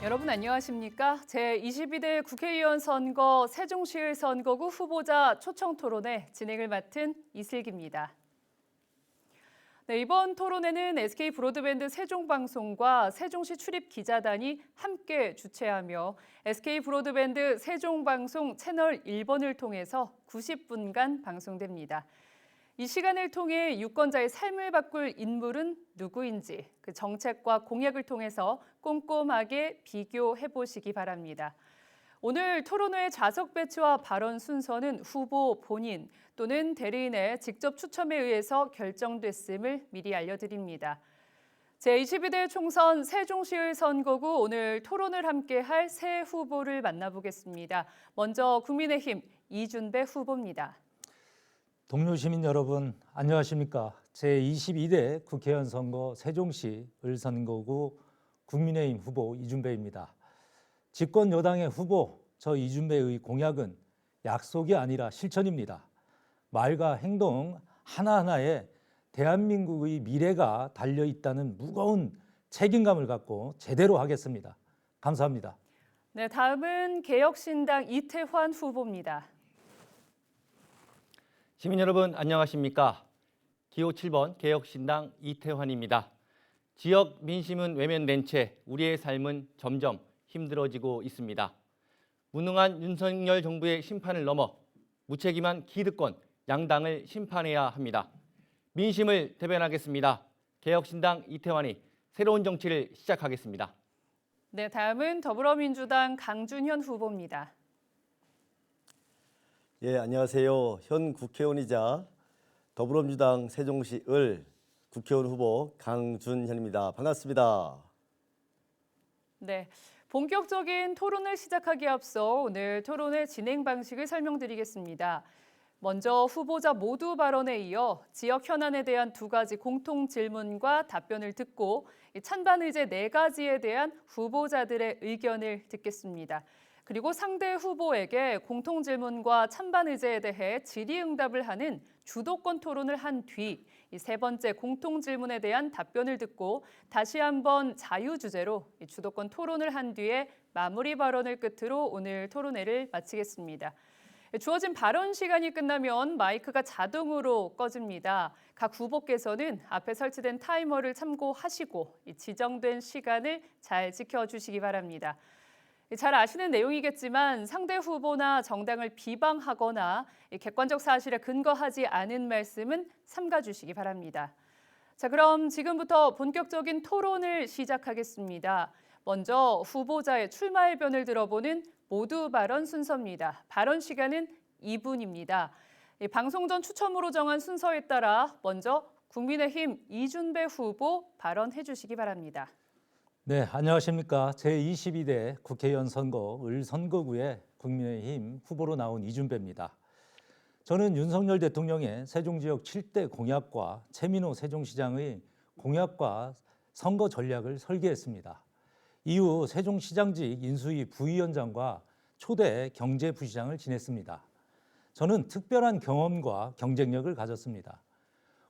여러분 안녕하십니까? 제22대 국회의원 선거 세종시을 선거구 후보자 초청 토론회 진행을 맡은 이슬기입니다. 네, 이번 토론회는 SK 브로드밴드 세종방송과 세종시 출입 기자단이 함께 주최하며 SK 브로드밴드 세종방송 채널 1번을 통해서 90분간 방송됩니다. 이 시간을 통해 유권자의 삶을 바꿀 인물은 누구인지 그 정책과 공약을 통해서 꼼꼼하게 비교해 보시기 바랍니다. 오늘 토론회 좌석 배치와 발언 순서는 후보 본인 또는 대리인의 직접 추첨에 의해서 결정됐음을 미리 알려드립니다. 제22대 총선 세종시을 선거구 오늘 토론을 함께할 세 후보를 만나보겠습니다. 먼저 국민의힘 이준배 후보입니다. 동료 시민 여러분 안녕하십니까? 제22대 국회의원 선거 세종시 을선거구 국민의힘 후보 이준배입니다. 집권 여당의 후보 저 이준배의 공약은 약속이 아니라 실천입니다. 말과 행동 하나하나에 대한민국의 미래가 달려있다는 무거운 책임감을 갖고 제대로 하겠습니다. 감사합니다. 네, 다음은 개혁신당 이태환 후보입니다. 시민 여러분 안녕하십니까? 기호 7번 개혁신당 이태환입니다. 지역 민심은 외면된 채 우리의 삶은 점점 힘들어지고 있습니다. 무능한 윤석열 정부의 심판을 넘어 무책임한 기득권 양당을 심판해야 합니다. 민심을 대변하겠습니다. 개혁신당 이태환이 새로운 정치를 시작하겠습니다. 네, 다음은 더불어민주당 강준현 후보입니다. 예, 안녕하세요. 현 국회의원이자 더불어민주당 세종시 을 국회의원 후보 강준현입니다. 반갑습니다. 네, 본격적인 토론을 시작하기에 앞서 오늘 토론회 진행 방식을 설명드리겠습니다. 먼저 후보자 모두 발언에 이어 지역 현안에 대한 두 가지 공통 질문과 답변을 듣고 찬반 의제 네 가지에 대한 후보자들의 의견을 듣겠습니다. 그리고 상대 후보에게 공통 질문과 찬반 의제에 대해 질의응답을 하는 주도권 토론을 한 뒤 세 번째 공통 질문에 대한 답변을 듣고 다시 한번 자유 주제로 주도권 토론을 한 뒤에 마무리 발언을 끝으로 오늘 토론회를 마치겠습니다. 주어진 발언 시간이 끝나면 마이크가 자동으로 꺼집니다. 각 후보께서는 앞에 설치된 타이머를 참고하시고 지정된 시간을 잘 지켜주시기 바랍니다. 잘 아시는 내용이겠지만 상대 후보나 정당을 비방하거나 객관적 사실에 근거하지 않은 말씀은 삼가주시기 바랍니다. 자, 그럼 지금부터 본격적인 토론을 시작하겠습니다. 먼저 후보자의 출마의 변을 들어보는 모두 발언 순서입니다. 발언 시간은 2분입니다. 방송 전 추첨으로 정한 순서에 따라 먼저 국민의힘 이준배 후보 발언해 주시기 바랍니다. 네, 안녕하십니까? 제22대 국회의원 선거 을선거구의 국민의힘 후보로 나온 이준배입니다. 저는 윤석열 대통령의 세종지역 7대 공약과 최민호 세종시장의 공약과 선거 전략을 설계했습니다. 이후 세종시장직 인수위 부위원장과 초대 경제부시장을 지냈습니다. 저는 특별한 경험과 경쟁력을 가졌습니다.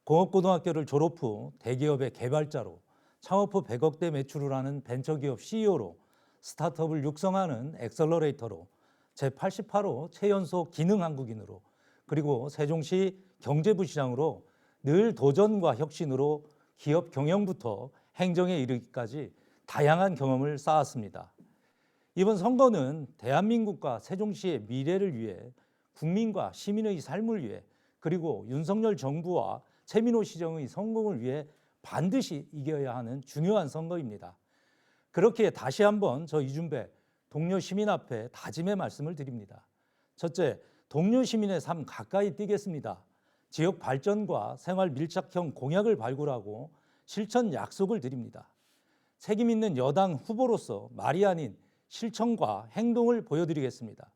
공업고등학교를 졸업 후 대기업의 개발자로 창업 후 100억대 매출을 하는 벤처기업 CEO로 스타트업을 육성하는 엑셀러레이터로 제88호 최연소 기능한국인으로 그리고 세종시 경제부시장으로 늘 도전과 혁신으로 기업 경영부터 행정에 이르기까지 다양한 경험을 쌓았습니다. 이번 선거는 대한민국과 세종시의 미래를 위해 국민과 시민의 삶을 위해 그리고 윤석열 정부와 최민호 시장의 성공을 위해 반드시 이겨야 하는 중요한 선거입니다. 그렇기에 다시 한번 저 이준배 동료 시민 앞에 다짐의 말씀을 드립니다. 첫째, 동료 시민의 삶 가까이 뛰겠습니다. 지역 발전과 생활 밀착형 공약을 발굴하고 실천 약속을 드립니다. 책임 있는 여당 후보로서 말이 아닌 실천과 행동을 보여드리겠습니다.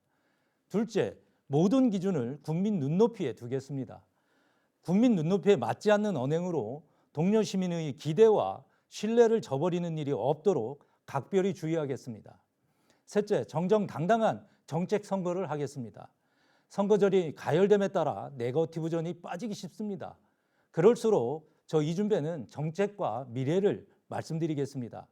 둘째, 모든 기준을 국민 눈높이에 두겠습니다. 국민 눈높이에 맞지 않는 언행으로 동료 시민의 기대와 신뢰를 저버리는 일이 없도록 각별히 주의하겠습니다. 셋째, 정정당당한 정책 선거를 하겠습니다. 선거절이 가열됨에 따라 네거티브전이 빠지기 쉽습니다. 그럴수록 저 이준배는 정책과 미래를 말씀드리겠습니다.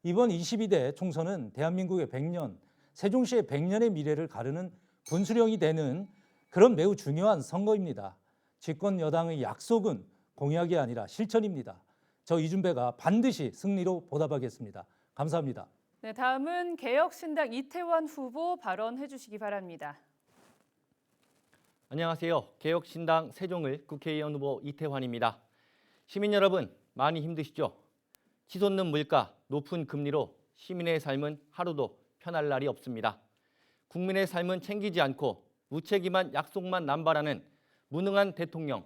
이번 22대 총선은 대한민국의 100년, 세종시의 100년의 미래를 가르는 분수령이 되는 그런 매우 중요한 선거입니다. 집권 여당의 약속은 공약이 아니라 실천입니다. 저 이준배가 반드시 승리로 보답하겠습니다. 감사합니다. 네, 다음은 개혁신당 이태환 후보 발언해 주시기 바랍니다. 안녕하세요. 개혁신당 세종을 국회의원 후보 이태환입니다. 시민 여러분, 많이 힘드시죠? 치솟는 물가, 높은 금리로 시민의 삶은 하루도 편할 날이 없습니다. 국민의 삶은 챙기지 않고 무책임한 약속만 남발하는 무능한 대통령,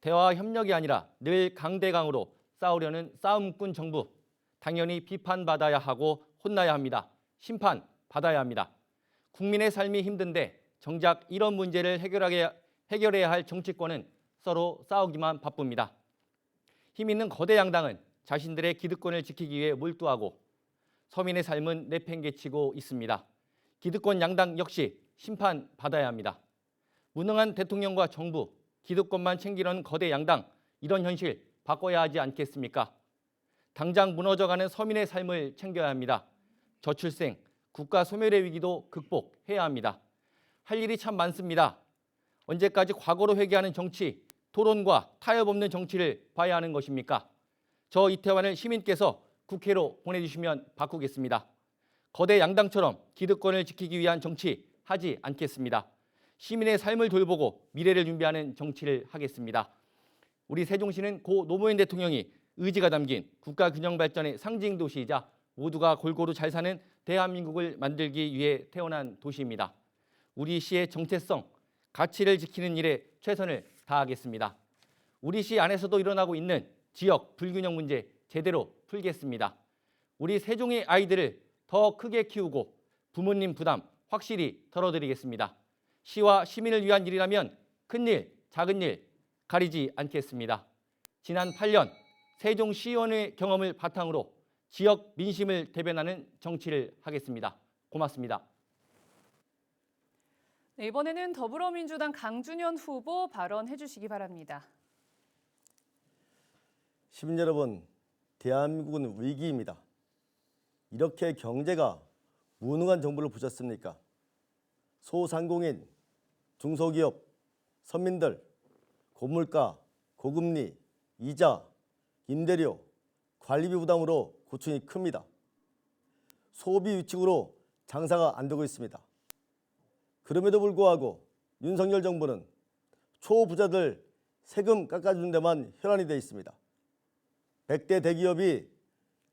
대화와 협력이 아니라 늘 강대강으로 싸우려는 싸움꾼 정부, 당연히 비판받아야 하고 혼나야 합니다. 심판받아야 합니다. 국민의 삶이 힘든데 정작 이런 문제를 해결해야 할 정치권은 서로 싸우기만 바쁩니다. 힘 있는 거대 양당은 자신들의 기득권을 지키기 위해 몰두하고 서민의 삶은 내팽개치고 있습니다. 기득권 양당 역시 심판받아야 합니다. 무능한 대통령과 정부, 기득권만 챙기려는 거대 양당, 이런 현실 바꿔야 하지 않겠습니까? 당장 무너져가는 서민의 삶을 챙겨야 합니다. 저출생, 국가 소멸의 위기도 극복해야 합니다. 할 일이 참 많습니다. 언제까지 과거로 회귀하는 정치, 토론과 타협 없는 정치를 봐야 하는 것입니까? 저 이태환을 시민께서 국회로 보내주시면 바꾸겠습니다. 거대 양당처럼 기득권을 지키기 위한 정치 하지 않겠습니다. 시민의 삶을 돌보고 미래를 준비하는 정치를 하겠습니다. 우리 세종시는 고 노무현 대통령이 의지가 담긴 국가 균형 발전의 상징 도시이자 모두가 골고루 잘 사는 대한민국을 만들기 위해 태어난 도시입니다. 우리 시의 정체성, 가치를 지키는 일에 최선을 다하겠습니다. 우리 시 안에서도 일어나고 있는 지역 불균형 문제 제대로 풀겠습니다. 우리 세종의 아이들을 더 크게 키우고 부모님 부담 확실히 덜어드리겠습니다. 시와 시민을 위한 일이라면 큰 일, 작은 일 가리지 않겠습니다. 지난 8년 세종시의원의 경험을 바탕으로 지역 민심을 대변하는 정치를 하겠습니다. 고맙습니다. 네, 이번에는 더불어민주당 강준현 후보 발언해 주시기 바랍니다. 시민 여러분, 대한민국은 위기입니다. 이렇게 경제가 무능한 정부를 보셨습니까? 소상공인, 중소기업, 서민들, 고물가, 고금리, 이자, 임대료, 관리비 부담으로 고충이 큽니다. 소비 위축으로 장사가 안 되고 있습니다. 그럼에도 불구하고 윤석열 정부는 초부자들 세금 깎아주는 데만 혈안이 되어 있습니다. 100대 대기업이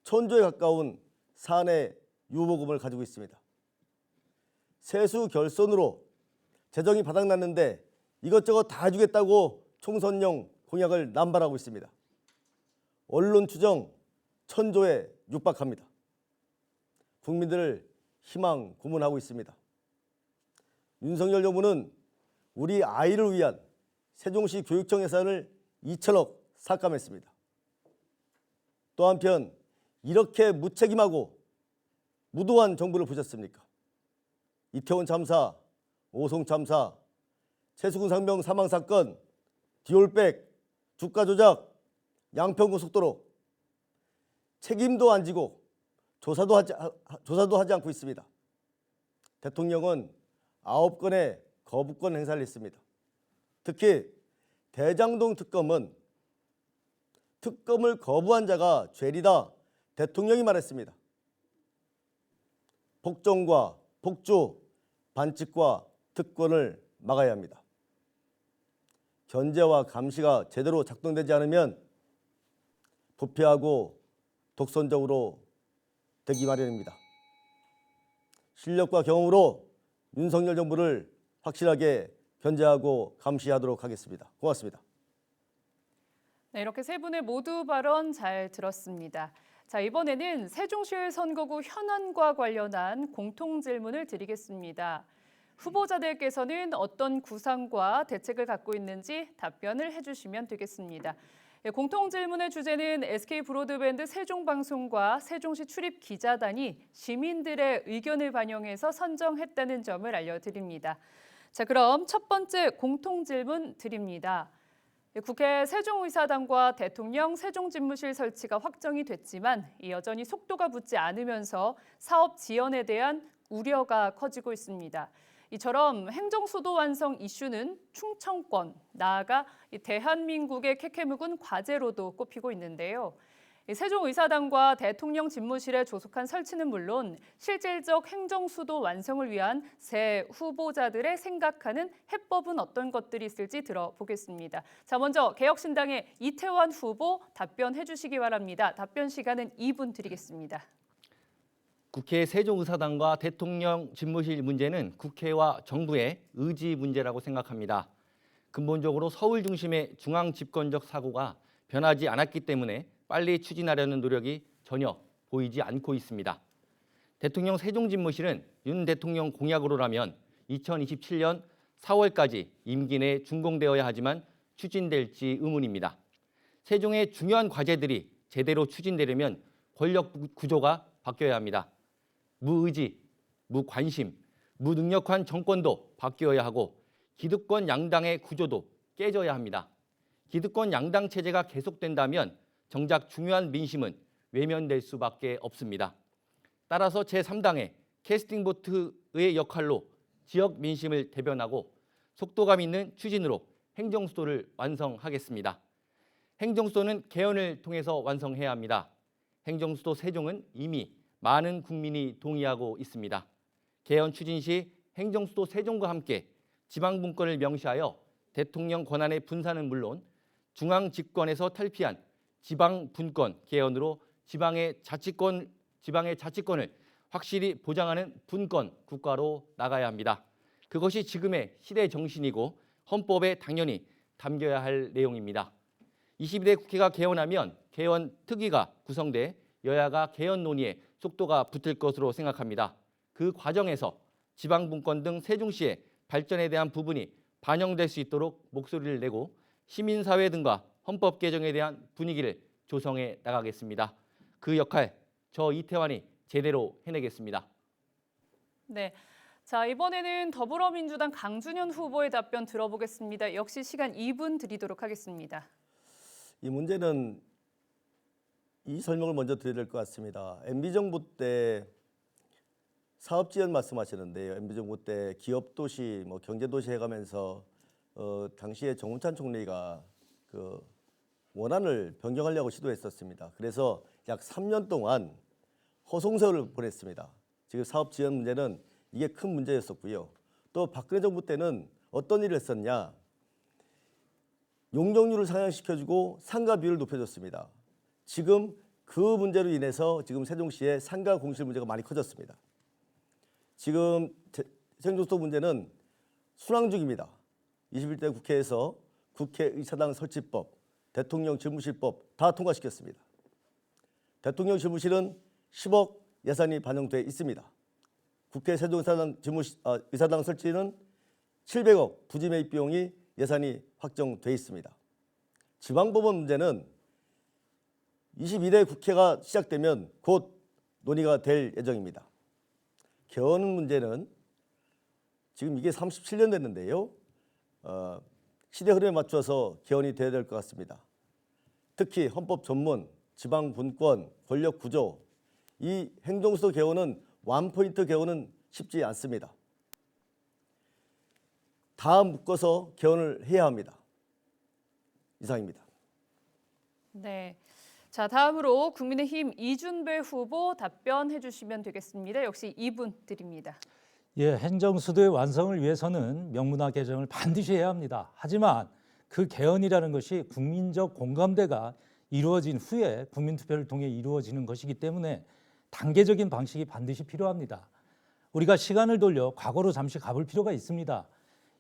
천조에 가까운 사내 유보금을 가지고 있습니다. 세수 결손으로 재정이 바닥났는데 이것저것 다 주겠다고 총선용 공약을 남발하고 있습니다. 언론 추정 천조에 육박합니다. 국민들을 희망 고문하고 있습니다. 윤석열 정부는 우리 아이를 위한 세종시 교육청 예산을 2천억 삭감했습니다. 또 한편 이렇게 무책임하고 무도한 정부를 보셨습니까? 이태원 참사, 오송 참사, 최수근 상병 사망 사건, 디올백, 주가 조작, 양평고속도로 책임도 안 지고 조사도 하지 않고 있습니다. 대통령은 9건의 거부권 행사를 했습니다. 특히 대장동 특검은 특검을 거부한 자가 죄리다 대통령이 말했습니다. 복종과 복주, 반칙과 특권을 막아야 합니다. 견제와 감시가 제대로 작동되지 않으면 부패하고 독선적으로 되기 마련입니다. 실력과 경험으로 윤석열 정부를 확실하게 견제하고 감시하도록 하겠습니다. 고맙습니다. 네, 이렇게 세 분의 모두 발언 잘 들었습니다. 자, 이번에는 세종시의 선거구 현안과 관련한 공통 질문을 드리겠습니다. 후보자들께서는 어떤 구상과 대책을 갖고 있는지 답변을 해주시면 되겠습니다. 공통 질문의 주제는 SK 브로드밴드 세종방송과 세종시 출입 기자단이 시민들의 의견을 반영해서 선정했다는 점을 알려드립니다. 자, 그럼 첫 번째 공통 질문 드립니다. 국회 세종의사당과 대통령 세종집무실 설치가 확정이 됐지만 여전히 속도가 붙지 않으면서 사업 지연에 대한 우려가 커지고 있습니다. 이처럼 행정수도 완성 이슈는 충청권, 나아가 대한민국의 캐캐묵은 과제로도 꼽히고 있는데요. 세종의사당과 대통령 집무실에 조속한 설치는 물론 실질적 행정수도 완성을 위한 새 후보자들의 생각하는 해법은 어떤 것들이 있을지 들어보겠습니다. 자, 먼저 개혁신당의 이태환 후보 답변해 주시기 바랍니다. 답변 시간은 2분 드리겠습니다. 국회 세종의사당과 대통령 집무실 문제는 국회와 정부의 의지 문제라고 생각합니다. 근본적으로 서울 중심의 중앙 집권적 사고가 변하지 않았기 때문에 빨리 추진하려는 노력이 전혀 보이지 않고 있습니다. 대통령 세종집무실은 윤 대통령 공약으로라면 2027년 4월까지 임기 내에 준공되어야 하지만 추진될지 의문입니다. 세종의 중요한 과제들이 제대로 추진되려면 권력 구조가 바뀌어야 합니다. 무의지, 무관심, 무능력한 정권도 바뀌어야 하고 기득권 양당의 구조도 깨져야 합니다. 기득권 양당 체제가 계속된다면 정작 중요한 민심은 외면될 수밖에 없습니다. 따라서 제3당의 캐스팅 보트의 역할로 지역 민심을 대변하고 속도감 있는 추진으로 행정수도를 완성하겠습니다. 행정수도는 개헌을 통해서 완성해야 합니다. 행정수도 세종은 이미 많은 국민이 동의하고 있습니다. 개헌 추진 시 행정수도 세종과 함께 지방분권을 명시하여 대통령 권한의 분산은 물론 중앙 집권에서 탈피한 지방분권 개헌으로 지방의 자치권을 확실히 보장하는 분권 국가로 나가야 합니다. 그것이 지금의 시대 정신이고 헌법에 당연히 담겨야 할 내용입니다. 22대 국회가 개헌하면 개헌 특위가 구성돼 여야가 개헌 논의에 속도가 붙을 것으로 생각합니다. 그 과정에서 지방분권 등 세종시의 발전에 대한 부분이 반영될 수 있도록 목소리를 내고 시민사회 등과 헌법 개정에 대한 분위기를 조성해 나가겠습니다. 그 역할 저 이태환이 제대로 해내겠습니다. 네. 자, 이번에는 더불어민주당 강준현 후보의 답변 들어보겠습니다. 역시 시간 2분 드리도록 하겠습니다. 이 문제는 이 설명을 먼저 드려야 될 것 같습니다. MB정부 때 사업 지원 말씀하시는데요. MB정부 때 기업도시, 경제도시 해가면서 당시에 정운찬 총리가 그 원안을 변경하려고 시도했었습니다. 그래서 약 3년 동안 허송세월을 보냈습니다. 지금 사업 지원 문제는 이게 큰 문제였었고요. 또 박근혜 정부 때는 어떤 일을 했었냐? 용적률을 상향시켜주고 상가 비율을 높여줬습니다. 지금 그 문제로 인해서 지금 세종시의 상가 공실 문제가 많이 커졌습니다. 지금 행정수도 문제는 순항 중입니다. 21대 국회에서 국회의사당 설치법, 대통령 집무실법 다 통과시켰습니다. 대통령 집무실은 10억 예산이 반영돼 있습니다. 국회 세종의사당 의사당 설치는 700억 부지 매입 비용이 예산이 확정돼 있습니다. 지방법원 문제는 22대 국회가 시작되면 곧 논의가 될 예정입니다. 개헌 문제는 지금 이게 37년 됐는데요. 시대 흐름에 맞춰서 개헌이 돼야 될 것 같습니다. 특히 헌법 전문, 지방 분권, 권력 구조, 이 행정수도 개헌은 원포인트 개헌은 쉽지 않습니다. 다 묶어서 개헌을 해야 합니다. 이상입니다. 네. 자, 다음으로 국민의힘 이준배 후보 답변해 주시면 되겠습니다. 역시 2분 드립니다. 예, 행정수도의 완성을 위해서는 명문화 개정을 반드시 해야 합니다. 하지만 그 개헌이라는 것이 국민적 공감대가 이루어진 후에 국민투표를 통해 이루어지는 것이기 때문에 단계적인 방식이 반드시 필요합니다. 우리가 시간을 돌려 과거로 잠시 가볼 필요가 있습니다.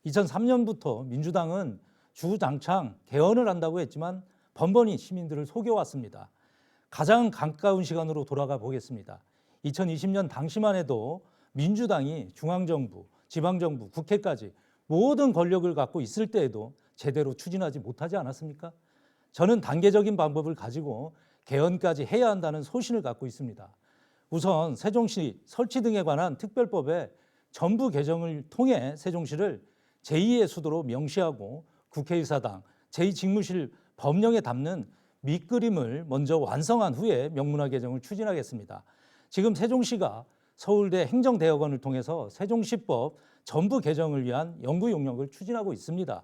2003년부터 민주당은 주장창 개헌을 한다고 했지만 번번이 시민들을 속여왔습니다. 가장 가까운 시간으로 돌아가 보겠습니다. 2020년 당시만 해도 민주당이 중앙정부, 지방정부, 국회까지 모든 권력을 갖고 있을 때에도 제대로 추진하지 못하지 않았습니까? 저는 단계적인 방법을 가지고 개헌까지 해야 한다는 소신을 갖고 있습니다. 우선 세종시 설치 등에 관한 특별법의 전부 개정을 통해 세종시를 제2의 수도로 명시하고 국회의사당, 제2직무실 법령에 담는 밑그림을 먼저 완성한 후에 명문화 개정을 추진하겠습니다. 지금 세종시가 서울대 행정대학원을 통해서 세종시법 전부 개정을 위한 연구 용역을 추진하고 있습니다.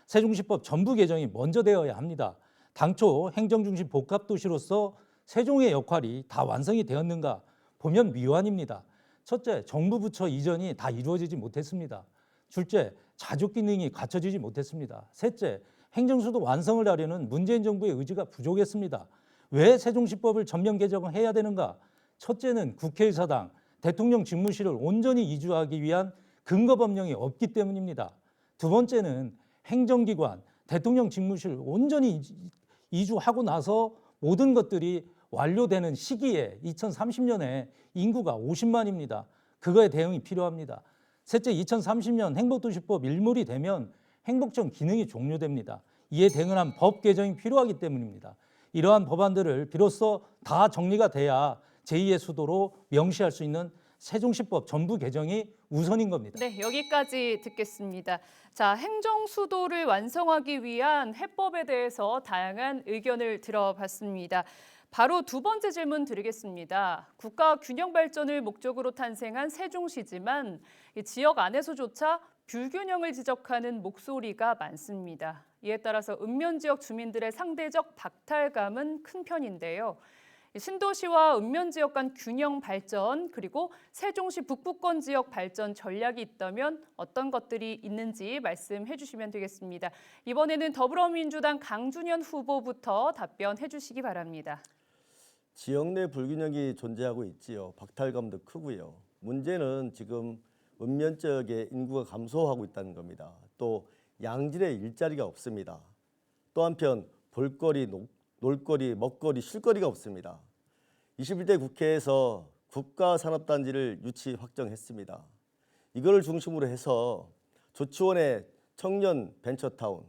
세종시법 전부 개정이 먼저 되어야 합니다. 당초 행정중심 복합도시로서 세종의 역할이 다 완성이 되었는가 보면 미완입니다. 첫째, 정부 부처 이전이 다 이루어지지 못했습니다. 둘째, 자족 기능이 갖춰지지 못했습니다. 셋째, 행정수도 완성을 하려는 문재인 정부의 의지가 부족했습니다. 왜 세종시법을 전면 개정해야 되는가? 첫째는 국회의사당, 대통령 직무실을 온전히 이주하기 위한 근거 법령이 없기 때문입니다. 두 번째는 행정기관, 대통령 직무실 온전히 이주하고 나서 모든 것들이 완료되는 시기에 2030년에 인구가 50만입니다. 그거에 대응이 필요합니다. 셋째, 2030년 행복도시법 일몰이 되면 행복청 기능이 종료됩니다. 이에 대응한 법 개정이 필요하기 때문입니다. 이러한 법안들을 비로소 다 정리가 돼야 제2의 수도로 명시할 수 있는 세종시법 전부 개정이 우선인 겁니다. 네, 여기까지 듣겠습니다. 자, 행정수도를 완성하기 위한 해법에 대해서 다양한 의견을 들어봤습니다. 바로 두 번째 질문 드리겠습니다. 국가 균형 발전을 목적으로 탄생한 세종시지만 이 지역 안에서조차 불균형을 지적하는 목소리가 많습니다. 이에 따라서 읍면 지역 주민들의 상대적 박탈감은 큰 편인데요. 신도시와 읍면 지역 간 균형 발전 그리고 세종시 북부권 지역 발전 전략이 있다면 어떤 것들이 있는지 말씀해 주시면 되겠습니다. 이번에는 더불어민주당 강준현 후보부터 답변해 주시기 바랍니다. 지역 내 불균형이 존재하고 있지요. 박탈감도 크고요. 문제는 지금 읍면 지역의 인구가 감소하고 있다는 겁니다. 또 양질의 일자리가 없습니다. 또 한편 볼거리, 놀거리, 먹거리, 쉴거리가 없습니다. 21대 국회에서 국가산업단지를 유치 확정했습니다. 이걸 중심으로 해서 조치원의 청년 벤처타운,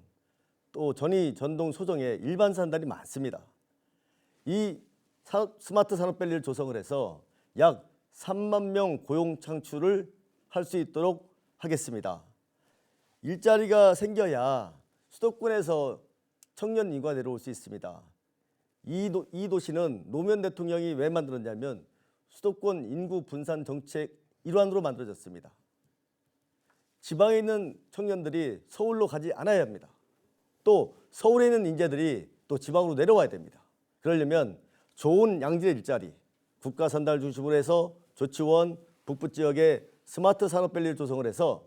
또 전이 전동 소정의 일반 산단이 많습니다. 이 스마트 산업밸리를 조성을 해서 약 3만 명 고용 창출을 할 수 있도록 하겠습니다. 일자리가 생겨야 수도권에서 청년 인구가 내려올 수 있습니다. 이 도시는 노무현 대통령이 왜 만들었냐면 수도권 인구 분산 정책 일환으로 만들어졌습니다. 지방에 있는 청년들이 서울로 가지 않아야 합니다. 또 서울에 있는 인재들이 또 지방으로 내려와야 됩니다. 그러려면 좋은 양질의 일자리, 국가 산단을 중심으로 해서 조치원, 북부 지역에 스마트 산업밸리를 조성을 해서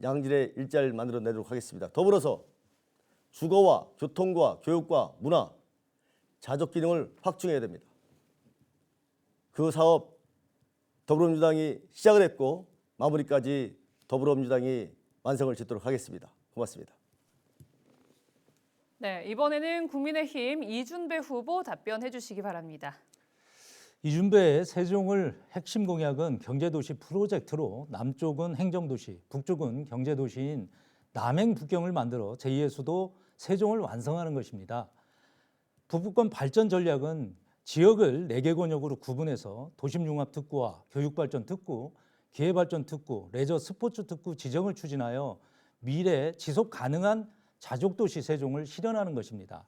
양질의 일자리를 만들어내도록 하겠습니다. 더불어서 주거와 교통과 교육과 문화, 자족 기능을 확충해야 됩니다. 그 사업 더불어민주당이 시작을 했고 마무리까지 더불어민주당이 완성을 짓도록 하겠습니다. 고맙습니다. 네, 이번에는 국민의힘 이준배 후보 답변해 주시기 바랍니다. 이준배의 세종을 핵심 공약은 경제도시 프로젝트로 남쪽은 행정도시, 북쪽은 경제도시인 남행 북경을 만들어 제2의 수도 세종을 완성하는 것입니다. 북부권 발전 전략은 지역을 4개 권역으로 구분해서 도심융합특구와 교육발전특구, 기회발전특구, 레저 스포츠특구 지정을 추진하여 미래 지속 가능한 자족도시 세종을 실현하는 것입니다.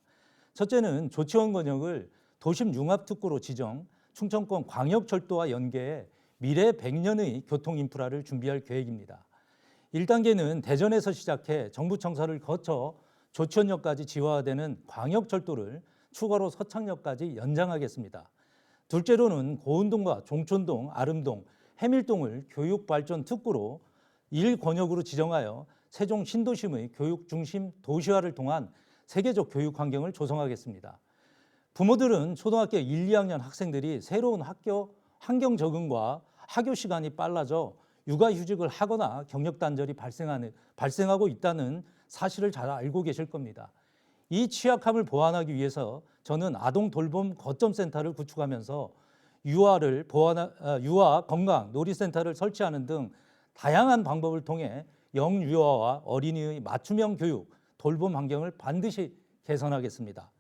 첫째는 조치원 권역을 도심융합특구로 지정, 충청권 광역철도와 연계해 미래 100년의 교통인프라를 준비할 계획입니다. 1단계는 대전에서 시작해 정부청사를 거쳐 조치원역까지 지화되는 광역철도를 추가로 서창역까지 연장하겠습니다. 둘째로는 고운동과 종촌동, 아름동, 해밀동을 교육발전특구로 1권역으로 지정하여 세종 신도심의 교육중심 도시화를 통한 세계적 교육 환경을 조성하겠습니다. 부모들은 초등학교 1, 2학년 학생들이 새로운 학교 환경 적응과 학교 시간이 빨라져 육아휴직을 하거나 경력 단절이 발생하고 있다는 사실을 잘 알고 계실 겁니다. 이 취약함을 보완하기 위해서 저는 아동 돌봄 거점센터를 구축하면서 유아 건강 놀이센터를 설치하는 등 다양한 방법을 통해 영유아와 어린이의 맞춤형 교육, 돌봄 환경을 반드시 개선하겠습니다.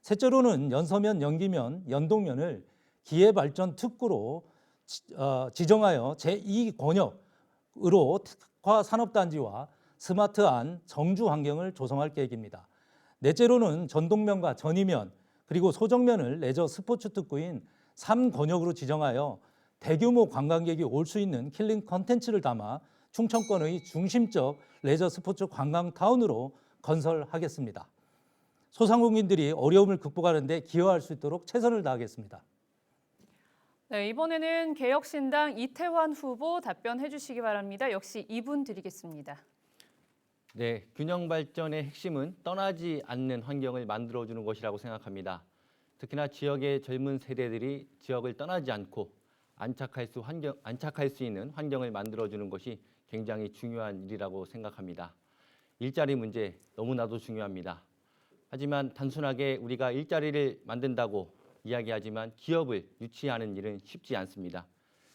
셋째로는 연서면, 연기면, 연동면을 기회발전 특구로 지정하여 제2권역으로 특화 산업단지와 스마트한 정주 환경을 조성할 계획입니다. 넷째로는 전동면과 전이면 그리고 소정면을 레저 스포츠 특구인 3권역으로 지정하여 대규모 관광객이 올 수 있는 킬링 컨텐츠를 담아 충청권의 중심적 레저 스포츠 관광타운으로 건설하겠습니다. 소상공인들이 어려움을 극복하는 데 기여할 수 있도록 최선을 다하겠습니다. 네, 이번에는 개혁신당 이태환 후보 답변해 주시기 바랍니다. 역시 2분 드리겠습니다. 네, 균형 발전의 핵심은 떠나지 않는 환경을 만들어주는 것이라고 생각합니다. 특히나 지역의 젊은 세대들이 지역을 떠나지 않고 안착할 수 있는 환경을 만들어주는 것이 굉장히 중요한 일이라고 생각합니다. 일자리 문제 너무나도 중요합니다. 하지만 단순하게 우리가 일자리를 만든다고 이야기하지만 기업을 유치하는 일은 쉽지 않습니다.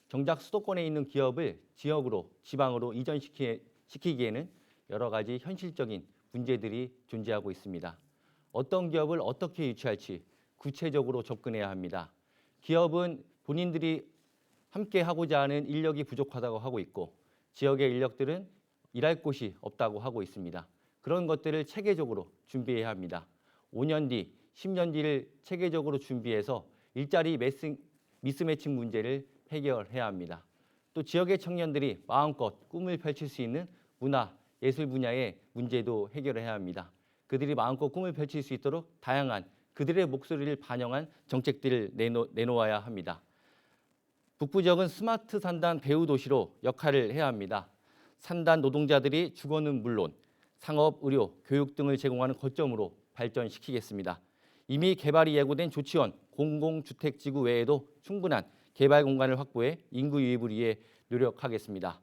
정작 수도권에 있는 기업을 지역으로, 지방으로 이전시키기에는 여러 가지 현실적인 문제들이 존재하고 있습니다. 어떤 기업을 어떻게 유치할지 구체적으로 접근해야 합니다. 기업은 본인들이 함께 하고자 하는 인력이 부족하다고 하고 있고 지역의 인력들은 일할 곳이 없다고 하고 있습니다. 그런 것들을 체계적으로 준비해야 합니다. 5년 뒤, 10년 뒤를 체계적으로 준비해서 일자리 미스매칭 문제를 해결해야 합니다. 또 지역의 청년들이 마음껏 꿈을 펼칠 수 있는 문화, 예술 분야의 문제도 해결해야 합니다. 그들이 마음껏 꿈을 펼칠 수 있도록 다양한 그들의 목소리를 반영한 정책들을 내놓아야 합니다. 북부 지역은 스마트 산단 배후 도시로 역할을 해야 합니다. 산단 노동자들이 주거는 물론 상업, 의료, 교육 등을 제공하는 거점으로 발전시키겠습니다. 이미 개발이 예고된 조치원 공공주택지구 외에도 충분한 개발 공간을 확보해 인구 유입을 위해 노력하겠습니다.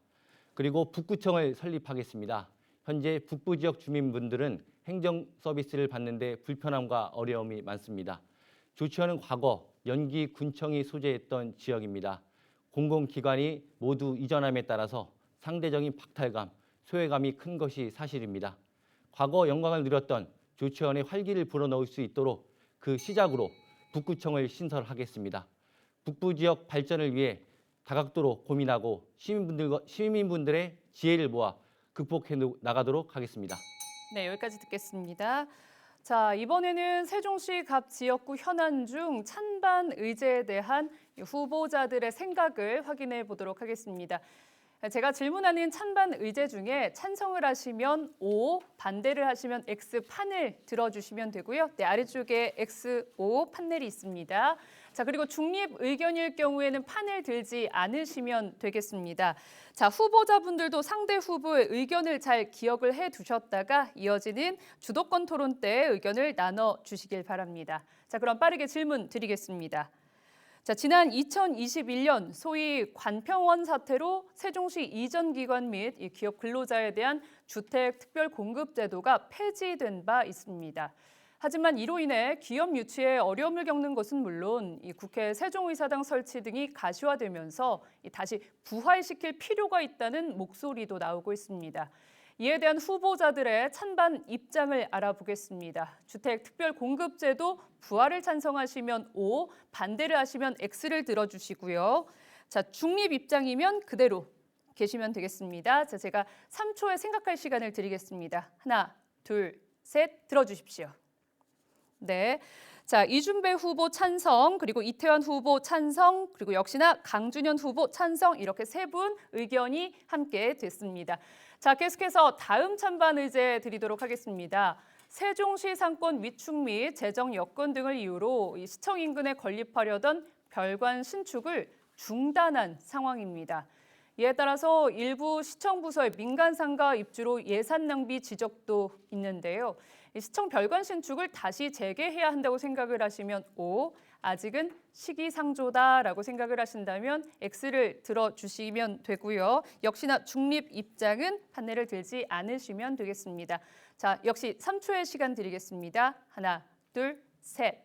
그리고 북구청을 설립하겠습니다. 현재 북부 지역 주민분들은 행정 서비스를 받는 데 불편함과 어려움이 많습니다. 조치원은 과거 연기 군청이 소재했던 지역입니다. 공공기관이 모두 이전함에 따라서 상대적인 박탈감, 소외감이 큰 것이 사실입니다. 과거 영광을 누렸던 조치원의 활기를 불어넣을 수 있도록 그 시작으로 북구청을 신설하겠습니다. 북부 지역 발전을 위해 다각도로 고민하고 시민분들의 지혜를 모아 극복해 나가도록 하겠습니다. 네, 여기까지 듣겠습니다. 자, 이번에는 세종시 갑 지역구 현안 중 찬반 의제에 대한 후보자들의 생각을 확인해 보도록 하겠습니다. 제가 질문하는 찬반 의제 중에 찬성을 하시면 O, 반대를 하시면 X 판을 들어주시면 되고요. 네, 아래쪽에 X, O 판넬이 있습니다. 자, 그리고 중립 의견일 경우에는 판을 들지 않으시면 되겠습니다. 자, 후보자분들도 상대 후보의 의견을 잘 기억을 해 두셨다가 이어지는 주도권 토론 때 의견을 나눠 주시길 바랍니다. 자, 그럼 빠르게 질문 드리겠습니다. 자, 지난 2021년 소위 관평원 사태로 세종시 이전 기관 및 기업 근로자에 대한 주택 특별 공급 제도가 폐지된 바 있습니다. 하지만 이로 인해 기업 유치에 어려움을 겪는 것은 물론 국회 세종의사당 설치 등이 가시화되면서 다시 부활시킬 필요가 있다는 목소리도 나오고 있습니다. 이에 대한 후보자들의 찬반 입장을 알아보겠습니다. 주택 특별 공급제도 부활을 찬성하시면 O, 반대를 하시면 X를 들어주시고요. 자, 중립 입장이면 그대로 계시면 되겠습니다. 자, 제가 3초의 생각할 시간을 드리겠습니다. 하나, 둘, 셋, 들어주십시오. 네. 자, 이준배 후보 찬성, 그리고 이태환 후보 찬성, 그리고 역시나 강준현 후보 찬성 이렇게 세 분 의견이 함께 됐습니다. 자, 계속해서 다음 찬반 의제 드리도록 하겠습니다. 세종시 상권 위축 및 재정 여건 등을 이유로 시청 인근에 건립하려던 별관 신축을 중단한 상황입니다. 이에 따라서 일부 시청 부서의 민간 상가 입주로 예산 낭비 지적도 있는데요. 시청 별관 신축을 다시 재개해야 한다고 생각을 하시면 O, 아직은 시기상조다라고 생각을 하신다면 X를 들어주시면 되고요. 역시나 중립 입장은 판넬을 들지 않으시면 되겠습니다. 자, 역시 3초의 시간 드리겠습니다. 하나, 둘, 셋.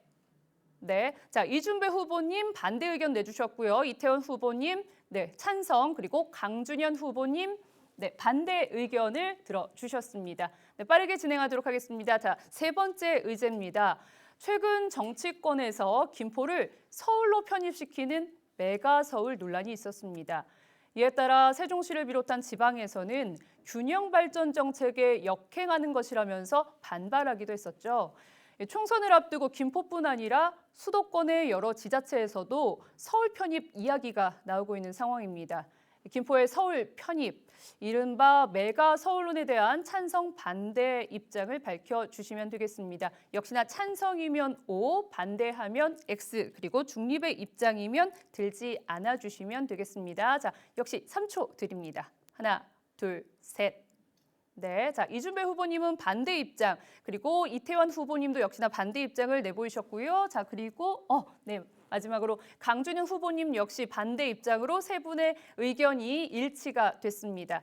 네, 자, 이준배 후보님 반대 의견 내주셨고요. 이태원 후보님 네, 찬성, 그리고 강준현 후보님 네, 반대 의견을 들어주셨습니다. 네, 빠르게 진행하도록 하겠습니다. 자, 세 번째 의제입니다. 최근 정치권에서 김포를 서울로 편입시키는 메가 서울 논란이 있었습니다. 이에 따라 세종시를 비롯한 지방에서는 균형 발전 정책에 역행하는 것이라면서 반발하기도 했었죠. 총선을 앞두고 김포뿐 아니라 수도권의 여러 지자체에서도 서울 편입 이야기가 나오고 있는 상황입니다. 김포의 서울 편입, 이른바 메가 서울론에 대한 찬성 반대 입장을 밝혀주시면 되겠습니다. 역시나 찬성이면 O, 반대하면 X, 그리고 중립의 입장이면 들지 않아주시면 되겠습니다. 자, 역시 3초 드립니다. 하나, 둘, 셋. 네, 자 이준배 후보님은 반대 입장, 그리고 이태원 후보님도 역시나 반대 입장을 내보이셨고요. 자 그리고 네 마지막으로 강준현 후보님 역시 반대 입장으로 세 분의 의견이 일치가 됐습니다.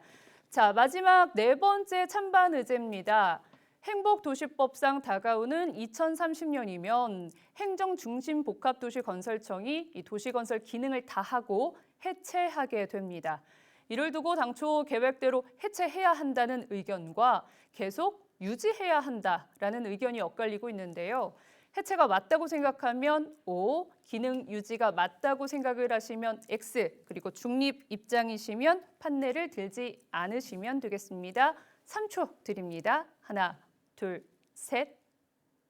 자 마지막 네 번째 찬반 의제입니다. 행복도시법상 다가오는 2030년이면 행정중심복합도시건설청이 이 도시건설 기능을 다하고 해체하게 됩니다. 이를 두고 당초 계획대로 해체해야 한다는 의견과 계속 유지해야 한다라는 의견이 엇갈리고 있는데요. 해체가 맞다고 생각하면 O, 기능 유지가 맞다고 생각을 하시면 X, 그리고 중립 입장이시면 판례를 들지 않으시면 되겠습니다. 3초 드립니다. 하나, 둘, 셋.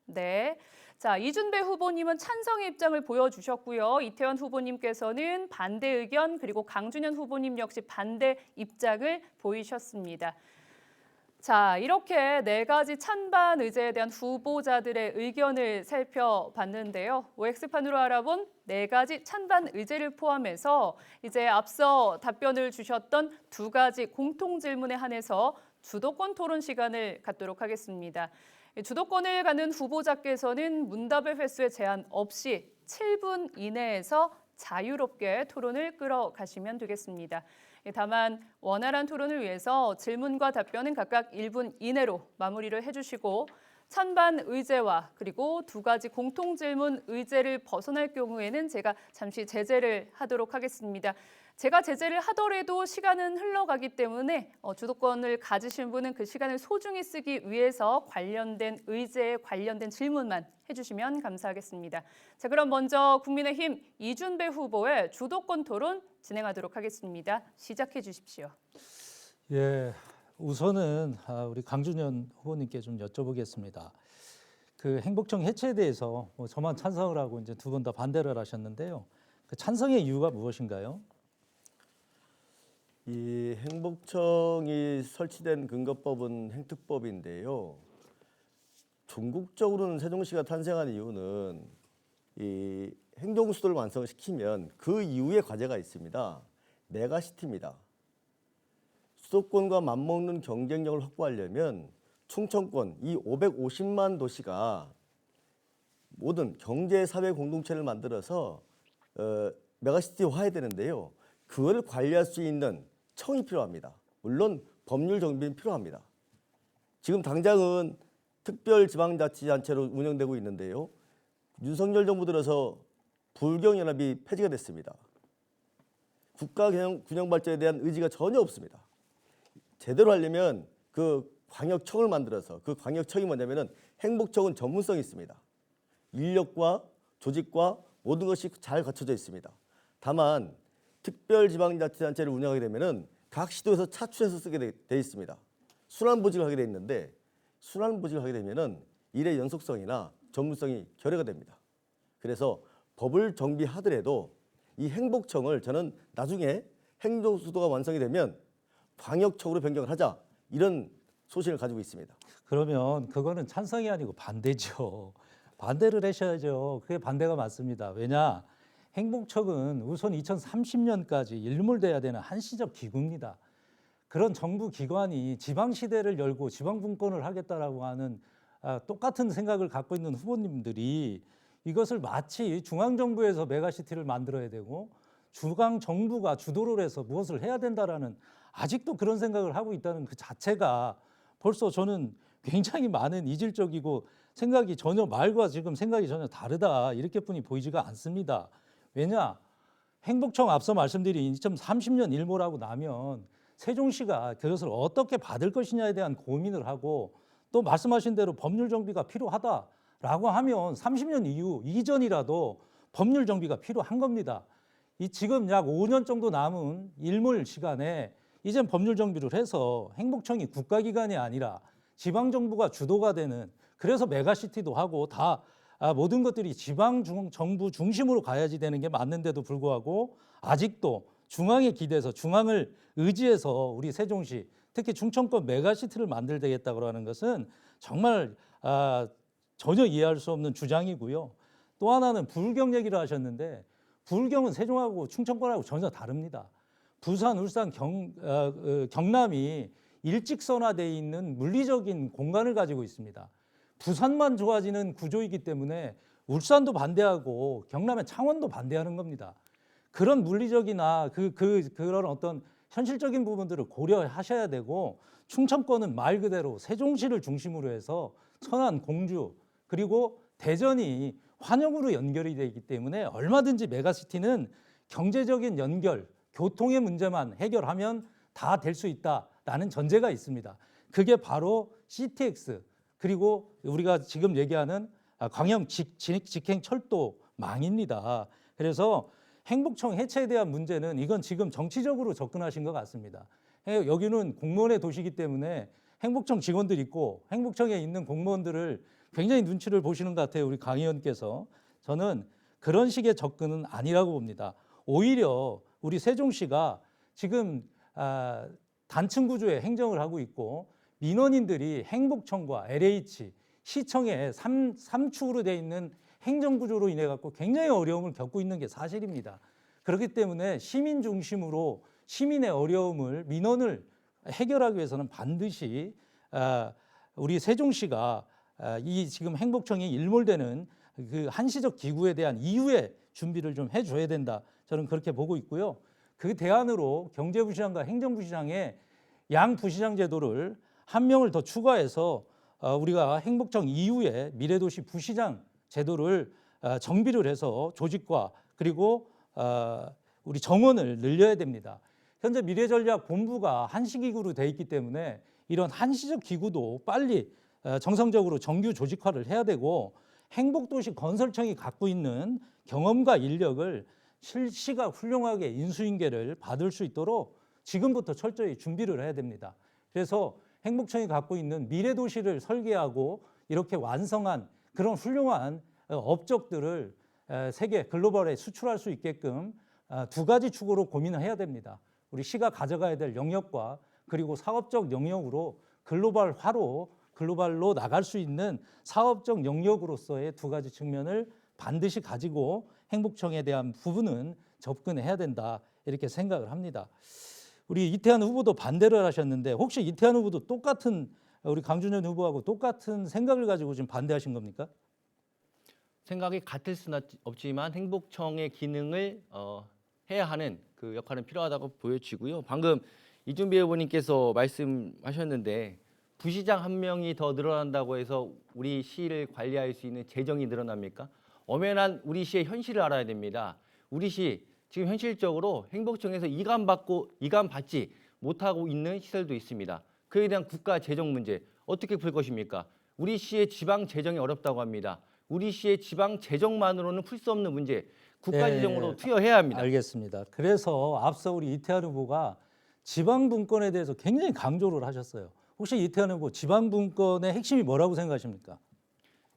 네. 자, 이준배 후보님은 찬성의 입장을 보여주셨고요. 이태원 후보님께서는 반대 의견, 그리고 강준현 후보님 역시 반대 입장을 보이셨습니다. 자, 이렇게 네 가지 찬반 의제에 대한 후보자들의 의견을 살펴봤는데요. OX판으로 알아본 네 가지 찬반 의제를 포함해서 이제 앞서 답변을 주셨던 두 가지 공통 질문에 한해서 주도권 토론 시간을 갖도록 하겠습니다. 주도권을 갖는 후보자께서는 문답의 횟수에 제한 없이 7분 이내에서 자유롭게 토론을 끌어가시면 되겠습니다. 다만 원활한 토론을 위해서 질문과 답변은 각각 1분 이내로 마무리를 해주시고 찬반 의제와 그리고 두 가지 공통 질문 의제를 벗어날 경우에는 제가 잠시 제재를 하도록 하겠습니다. 제가 제재를 하더라도 시간은 흘러가기 때문에 주도권을 가지신 분은 그 시간을 소중히 쓰기 위해서 관련된 의제에 관련된 질문만 해주시면 감사하겠습니다. 자, 그럼 먼저 국민의힘 이준배 후보의 주도권 토론 진행하도록 하겠습니다. 시작해 주십시오. 예, 우선은 우리 강준현 후보님께 좀 여쭤보겠습니다. 그 행복청 해체에 대해서 저만 찬성을 하고 이제 두 분 다 반대를 하셨는데요. 그 찬성의 이유가 무엇인가요? 이 행복청이 설치된 근거법은 행특법인데요. 종국적으로는 세종시가 탄생한 이유는 이 행정수도를 완성시키면 그 이후에 과제가 있습니다. 메가시티입니다. 수도권과 맞먹는 경쟁력을 확보하려면 충청권 이 550만 도시가 모든 경제 사회 공동체를 만들어서 메가시티화해야 되는데요. 그걸 관리할 수 있는 청이 필요합니다. 물론 법률 정비는 필요합니다. 지금 당장은 특별지방자치단체로 운영되고 있는데요. 윤석열 정부 들어서 불경연합이 폐지가 됐습니다. 국가균형 발전에 대한 의지가 전혀 없습니다. 제대로 하려면 그 광역청을 만들어서 그 광역청이 뭐냐면은 행복청은 전문성이 있습니다. 인력과 조직과 모든 것이 잘 갖춰져 있습니다. 다만 특별지방자치단체를 운영하게 되면은 각 시도에서 차출해서 쓰게 돼 있습니다. 순환보직을 하게 돼 있는데 순환보직을 하게 되면은 일의 연속성이나 전문성이 결여가 됩니다. 그래서 법을 정비하더라도 이 행복청을 저는 나중에 행정수도가 완성이 되면 광역청으로 변경을 하자 이런 소신을 가지고 있습니다. 그러면 그거는 찬성이 아니고 반대죠. 반대를 하셔야죠. 그게 반대가 맞습니다. 왜냐? 행복청은 우선 2030년까지 일몰돼야 되는 한시적 기구입니다. 그런 정부 기관이 지방시대를 열고 지방분권을 하겠다라고 하는 똑같은 생각을 갖고 있는 후보님들이 이것을 마치 중앙정부에서 메가시티를 만들어야 되고 중앙정부가 주도를 해서 무엇을 해야 된다라는 아직도 그런 생각을 하고 있다는 그 자체가 벌써 저는 굉장히 많은 이질적이고 생각이 전혀 말과 지금 생각이 전혀 다르다 이렇게뿐이 보이지가 않습니다. 왜냐? 행복청 앞서 말씀드린 2030년 일몰하고 나면 세종시가 그것을 어떻게 받을 것이냐에 대한 고민을 하고 또 말씀하신 대로 법률 정비가 필요하다라고 하면 30년 이전이라도 법률 정비가 필요한 겁니다. 이 지금 약 5년 정도 남은 일몰 시간에 이젠 법률 정비를 해서 행복청이 국가기관이 아니라 지방정부가 주도가 되는, 그래서 메가시티도 하고 다 모든 것들이 정부 중심으로 가야지 되는 게 맞는데도 불구하고 아직도 중앙에 기대서 중앙을 의지해서 우리 세종시 특히 충청권 메가시티를 만들겠다고 하는 것은 정말 전혀 이해할 수 없는 주장이고요. 또 하나는 부울경 얘기를 하셨는데 부울경은 세종하고 충청권하고 전혀 다릅니다. 부산, 울산, 경남이 일직선화되어 있는 물리적인 공간을 가지고 있습니다. 부산만 좋아지는 구조이기 때문에 울산도 반대하고 경남의 창원도 반대하는 겁니다. 그런 물리적이나 그런 어떤 현실적인 부분들을 고려하셔야 되고, 충청권은 말 그대로 세종시를 중심으로 해서 천안, 공주 그리고 대전이 환영으로 연결이 되어 있기 때문에 얼마든지 메가시티는 경제적인 연결, 교통의 문제만 해결하면 다 될 수 있다라는 전제가 있습니다. 그게 바로 CTX 그리고 우리가 지금 얘기하는 광양 직행 철도망입니다. 그래서 행복청 해체에 대한 문제는 이건 지금 정치적으로 접근하신 것 같습니다. 여기는 공무원의 도시이기 때문에 행복청 직원들 있고 행복청에 있는 공무원들을 굉장히 눈치를 보시는 것 같아요. 우리 강 의원께서. 저는 그런 식의 접근은 아니라고 봅니다. 오히려 우리 세종시가 지금 단층 구조의 행정을 하고 있고 민원인들이 행복청과 LH, 시청의 3축으로 되어 있는 행정구조로 인해 갖고 굉장히 어려움을 겪고 있는 게 사실입니다. 그렇기 때문에 시민 중심으로 시민의 어려움을, 민원을 해결하기 위해서는 반드시 우리 세종시가 이 지금 행복청이 일몰되는 그 한시적 기구에 대한 이후에 준비를 좀 해줘야 된다. 저는 그렇게 보고 있고요. 그 대안으로 경제부시장과 행정부시장의 양부시장 제도를 한 명을 더 추가해서 우리가 행복청 이후에 미래도시 부시장 제도를 정비를 해서 조직과 그리고 우리 정원을 늘려야 됩니다. 현재 미래전략본부가 한시기구로 돼 있기 때문에 이런 한시적 기구도 빨리 정상적으로 정규 조직화를 해야 되고, 행복도시 건설청이 갖고 있는 경험과 인력을 실시가 훌륭하게 인수인계를 받을 수 있도록 지금부터 철저히 준비를 해야 됩니다. 그래서 행복청이 갖고 있는 미래도시를 설계하고 이렇게 완성한 그런 훌륭한 업적들을 세계 글로벌에 수출할 수 있게끔 두 가지 축으로 고민을 해야 됩니다. 우리 시가 가져가야 될 영역과 그리고 사업적 영역으로 글로벌로 나갈 수 있는 사업적 영역으로서의 두 가지 측면을 반드시 가지고 행복청에 대한 부분은 접근해야 된다, 이렇게 생각을 합니다. 우리 이태한 후보도 반대를 하셨는데 혹시 이태한 후보도 똑같은 우리 강준현 후보하고 똑같은 생각을 가지고 지금 반대하신 겁니까? 생각이 같을 수는 없지만 행복청의 기능을 해야 하는 그 역할은 필요하다고 보여지고요. 방금 이준배 후보님께서 말씀하셨는데 부시장 한 명이 더 늘어난다고 해서 우리 시를 관리할 수 있는 재정이 늘어납니까? 엄연한 우리 시의 현실을 알아야 됩니다. 우리 시 지금 현실적으로 행복청에서 이감받지 못하고 있는 시설도 있습니다. 그에 대한 국가 재정 문제 어떻게 풀 것입니까? 우리 시의 지방 재정이 어렵다고 합니다. 우리 시의 지방 재정만으로는 풀 수 없는 문제, 국가 재정으로 투여해야 합니다. 알겠습니다. 그래서 앞서 우리 이태한 후보가 지방 분권에 대해서 굉장히 강조를 하셨어요. 혹시 이태한 후보 지방 분권의 핵심이 뭐라고 생각하십니까?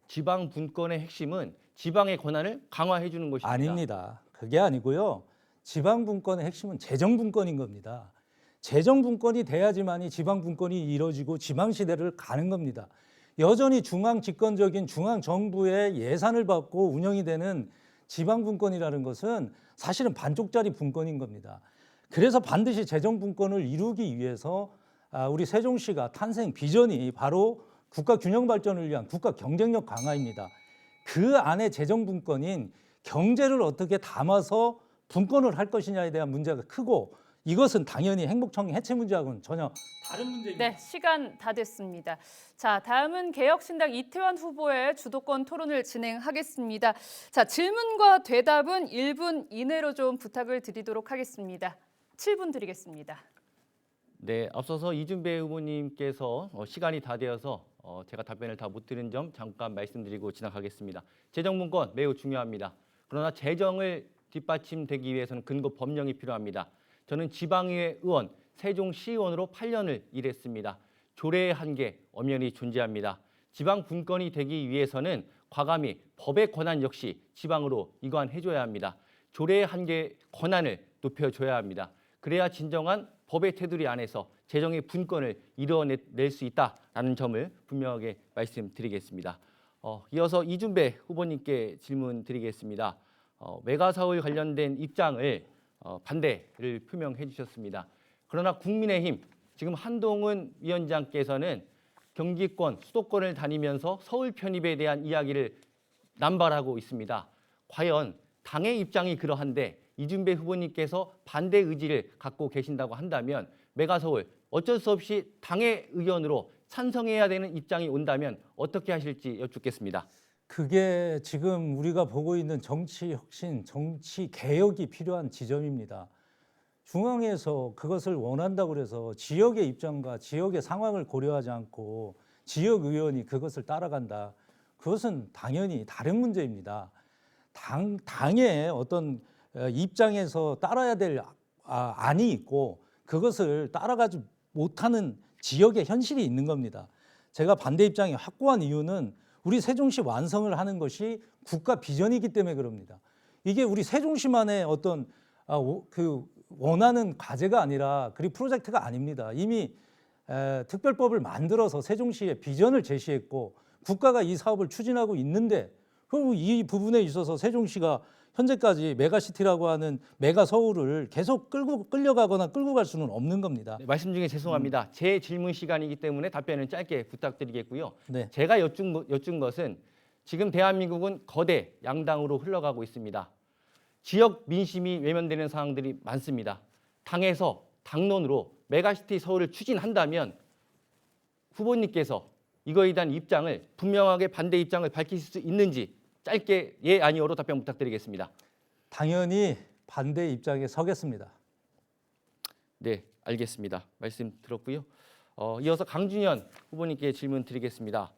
지방 분권의 핵심은 지방의 권한을 강화해 주는 것입니다. 아닙니다. 그게 아니고요. 지방 분권의 핵심은 재정 분권인 겁니다. 재정 분권이 돼야지만이 지방 분권이 이루어지고 지방 시대를 가는 겁니다. 여전히 중앙 집권적인 중앙 정부의 예산을 받고 운영이 되는 지방 분권이라는 것은 사실은 반쪽짜리 분권인 겁니다. 그래서 반드시 재정 분권을 이루기 위해서 우리 세종시가 탄생 비전이 바로 국가 균형 발전을 위한 국가 경쟁력 강화입니다. 그 안에 재정 분권인 경제를 어떻게 담아서 분권을 할 것이냐에 대한 문제가 크고, 이것은 당연히 행복청 해체 문제하고는 전혀 다른 문제입니다. 네, 시간 다 됐습니다. 자, 다음은 개혁신당 이태환 후보의 주도권 토론을 진행하겠습니다. 자, 질문과 대답은 1분 이내로 좀 부탁을 드리도록 하겠습니다. 7분 드리겠습니다. 네, 앞서서 이준배 후보님께서 시간이 다 되어서 제가 답변을 다 못 드린 점 잠깐 말씀드리고 지나가겠습니다. 재정 분권 매우 중요합니다. 그러나 재정을 뒷받침되기 위해서는 근거 법령이 필요합니다. 저는 지방의회 의원, 세종시의원으로 8년을 일했습니다. 조례의 한계 엄연히 존재합니다. 지방 분권이 되기 위해서는 과감히 법의 권한 역시 지방으로 이관해줘야 합니다. 조례의 한계 권한을 높여줘야 합니다. 그래야 진정한 법의 테두리 안에서 재정의 분권을 이루어낼 수 있다라는 점을 분명하게 말씀드리겠습니다. 이어서 이준배 후보님께 질문 드리겠습니다. 메가서울 관련된 입장을 반대를 표명해 주셨습니다. 그러나 국민의힘 지금 한동훈 위원장께서는 경기권, 수도권을 다니면서 서울 편입에 대한 이야기를 남발하고 있습니다. 과연 당의 입장이 그러한데 이준배 후보님께서 반대 의지를 갖고 계신다고 한다면 메가서울 어쩔 수 없이 당의 의견으로 찬성해야 되는 입장이 온다면 어떻게 하실지 여쭙겠습니다. 그게 지금 우리가 보고 있는 정치 혁신, 정치 개혁이 필요한 지점입니다. 중앙에서 그것을 원한다고 그래서 지역의 입장과 지역의 상황을 고려하지 않고 지역 의원이 그것을 따라간다. 그것은 당연히 다른 문제입니다. 당의 어떤 입장에서 따라야 될 안이 있고 그것을 따라가지 못하는 지역의 현실이 있는 겁니다. 제가 반대 입장이 확고한 이유는 우리 세종시 완성을 하는 것이 국가 비전이기 때문에 그럽니다. 이게 우리 세종시만의 어떤 그 원하는 과제가 아니라 그리 프로젝트가 아닙니다. 이미 특별법을 만들어서 세종시의 비전을 제시했고 국가가 이 사업을 추진하고 있는데 그럼 이 부분에 있어서 세종시가 현재까지 메가시티라고 하는 메가서울을 계속 끌려가거나 끌고 갈 수는 없는 겁니다. 네, 말씀 중에 죄송합니다. 제 질문 시간이기 때문에 답변을 짧게 부탁드리겠고요. 네. 제가 여쭌 것은 지금 대한민국은 거대 양당으로 흘러가고 있습니다. 지역 민심이 외면되는 상황들이 많습니다. 당에서 당론으로 메가시티 서울을 추진한다면 후보님께서 이거에 대한 입장을 분명하게 반대 입장을 밝히실 수 있는지 짧게 예 아니오로 답변 부탁드리겠습니다. 당연히 반대 입장에 서겠습니다. 네, 알겠습니다. 말씀 들었고요. 이어서 강준현 후보님께 질문 드리겠습니다.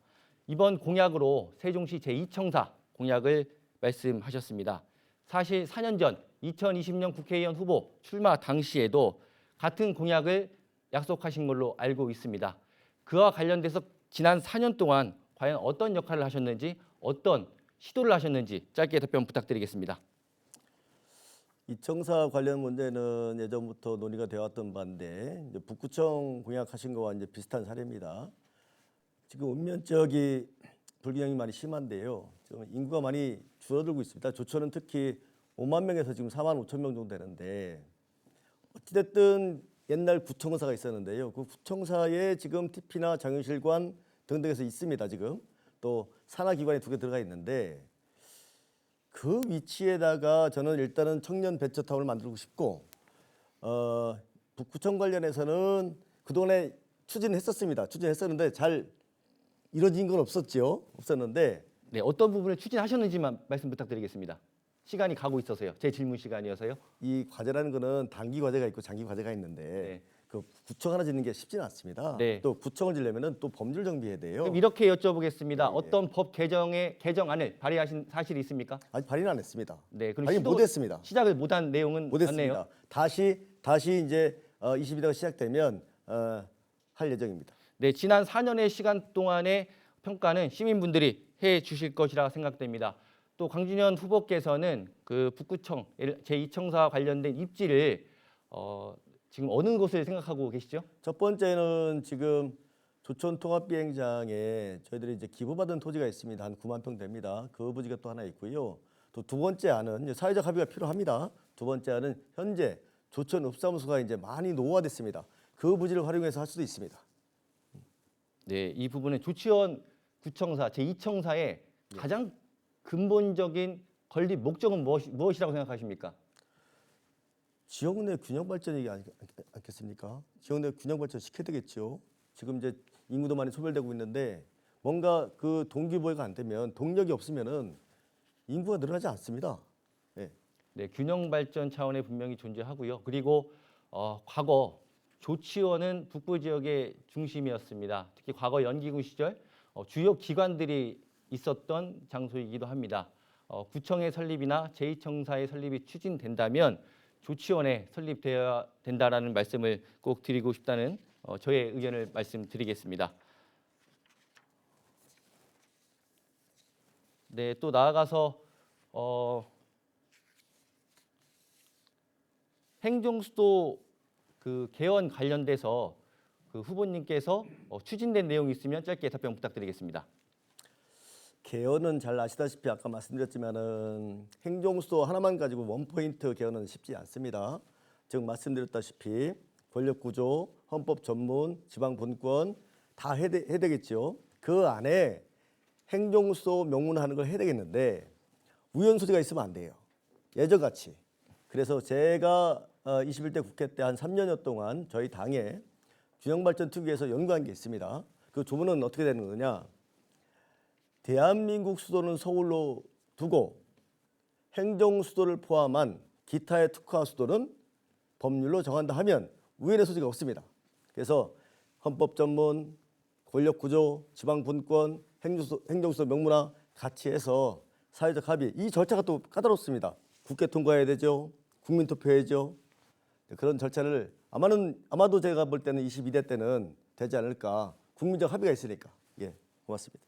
이번 공약으로 세종시 제2청사 공약을 말씀하셨습니다. 사실 4년 전 2020년 국회의원 후보 출마 당시에도 같은 공약을 약속하신 걸로 알고 있습니다. 그와 관련돼서 지난 4년 동안 과연 어떤 역할을 하셨는지 어떤 시도를 하셨는지 짧게 답변 부탁드리겠습니다. 이 청사 관련 문제는 예전부터 논의가 되어왔던 바인데 이제 북구청 공약하신 거와 이제 비슷한 사례입니다. 지금 읍면 지역이 불균형이 많이 심한데요. 지금 인구가 많이 줄어들고 있습니다. 조천은 특히 5만 명에서 지금 4만 5천 명 정도 되는데 어찌됐든 옛날 구청사가 있었는데요. 그 구청사에 지금 TP나 장유실관 등등에서 있습니다. 지금 또 산하기관이 2개 들어가 있는데 그 위치에다가 저는 일단은 청년 벤처타운을 만들고 싶고 북구청 관련해서는 그동안에 추진했었는데 잘 이루어진 건 없었는데 네, 어떤 부분을 추진하셨는지만 말씀 부탁드리겠습니다. 시간이 가고 있어서요. 제 질문 시간이어서요. 이 과제라는 거는 단기 과제가 있고 장기 과제가 있는데 네. 그 구청 하나 짓는 게 쉽지는 않습니다. 네. 또 구청을 지려면은 또 법률 정비해야 돼요. 그럼 이렇게 여쭤보겠습니다. 어떤 법 개정안을 발의하신 사실이 있습니까? 아직 발의는 안 했습니다. 네, 그럼 발의 못했습니다. 시작을 못한 내용은 못했습니다. 맞네요. 다시 이제 22대가 시작되면 할 예정입니다. 네, 지난 4년의 시간 동안의 평가는 시민분들이 해 주실 것이라 생각됩니다. 또 강준현 후보께서는 그 북구청 제2청사 관련된 입지를 지금 어느 곳을 생각하고 계시죠? 첫 번째는 지금 조천 통합 비행장에 저희들이 이제 기부받은 토지가 있습니다. 한 9만 평 됩니다. 그 부지가 또 하나 있고요. 또 두 번째 안은 이제 사회적 합의가 필요합니다. 두 번째 안은 현재 조천 읍사무소가 이제 많이 노후화됐습니다. 그 부지를 활용해서 할 수도 있습니다. 네, 이 부분은 조치원 구청사 제2청사의 가장 근본적인 건립 목적은 무엇이라고 생각하십니까? 지역 내 균형 발전이지 않겠습니까? 지역 내 균형 발전 시켜야 되겠죠. 지금 이제 인구도 많이 소멸되고 있는데 뭔가 그 동기부여가 안 되면 동력이 없으면은 인구가 늘어나지 않습니다. 네. 네, 균형 발전 차원에 분명히 존재하고요. 그리고 과거 조치원은 북부 지역의 중심이었습니다. 특히 과거 연기군 시절 주요 기관들이 있었던 장소이기도 합니다. 구청의 설립이나 제2청사의 설립이 추진된다면 조치원에 설립되어야 된다라는 말씀을 꼭 드리고 싶다는 저의 의견을 말씀드리겠습니다. 네, 또 나아가서 행정수도 그 개원 관련돼서 그 후보님께서 추진된 내용이 있으면 짧게 답변 부탁드리겠습니다. 개헌은 잘 아시다시피 아까 말씀드렸지만은 행정수도 하나만 가지고 원포인트 개헌은 쉽지 않습니다. 즉 말씀드렸다시피 권력구조, 헌법 전문, 지방분권 다 해야 되겠죠. 그 안에 행정수도 명문화하는 걸 해야 되겠는데 우연소지가 있으면 안 돼요. 예전같이. 그래서 제가 21대 국회 때 한 3년여 동안 저희 당에 균형발전특위에서 연구한 게 있습니다. 그 조문은 어떻게 되는 거냐. 대한민국 수도는 서울로 두고 행정수도를 포함한 기타의 특화 수도는 법률로 정한다 하면 우연의 소지가 없습니다. 그래서 헌법 전문, 권력구조, 지방분권, 행정수도 명문화 같이 해서 사회적 합의, 이 절차가 또 까다롭습니다. 국회 통과해야 되죠. 국민투표해야죠. 그런 절차를 아마도 제가 볼 때는 22대 때는 되지 않을까. 국민적 합의가 있으니까. 예, 고맙습니다.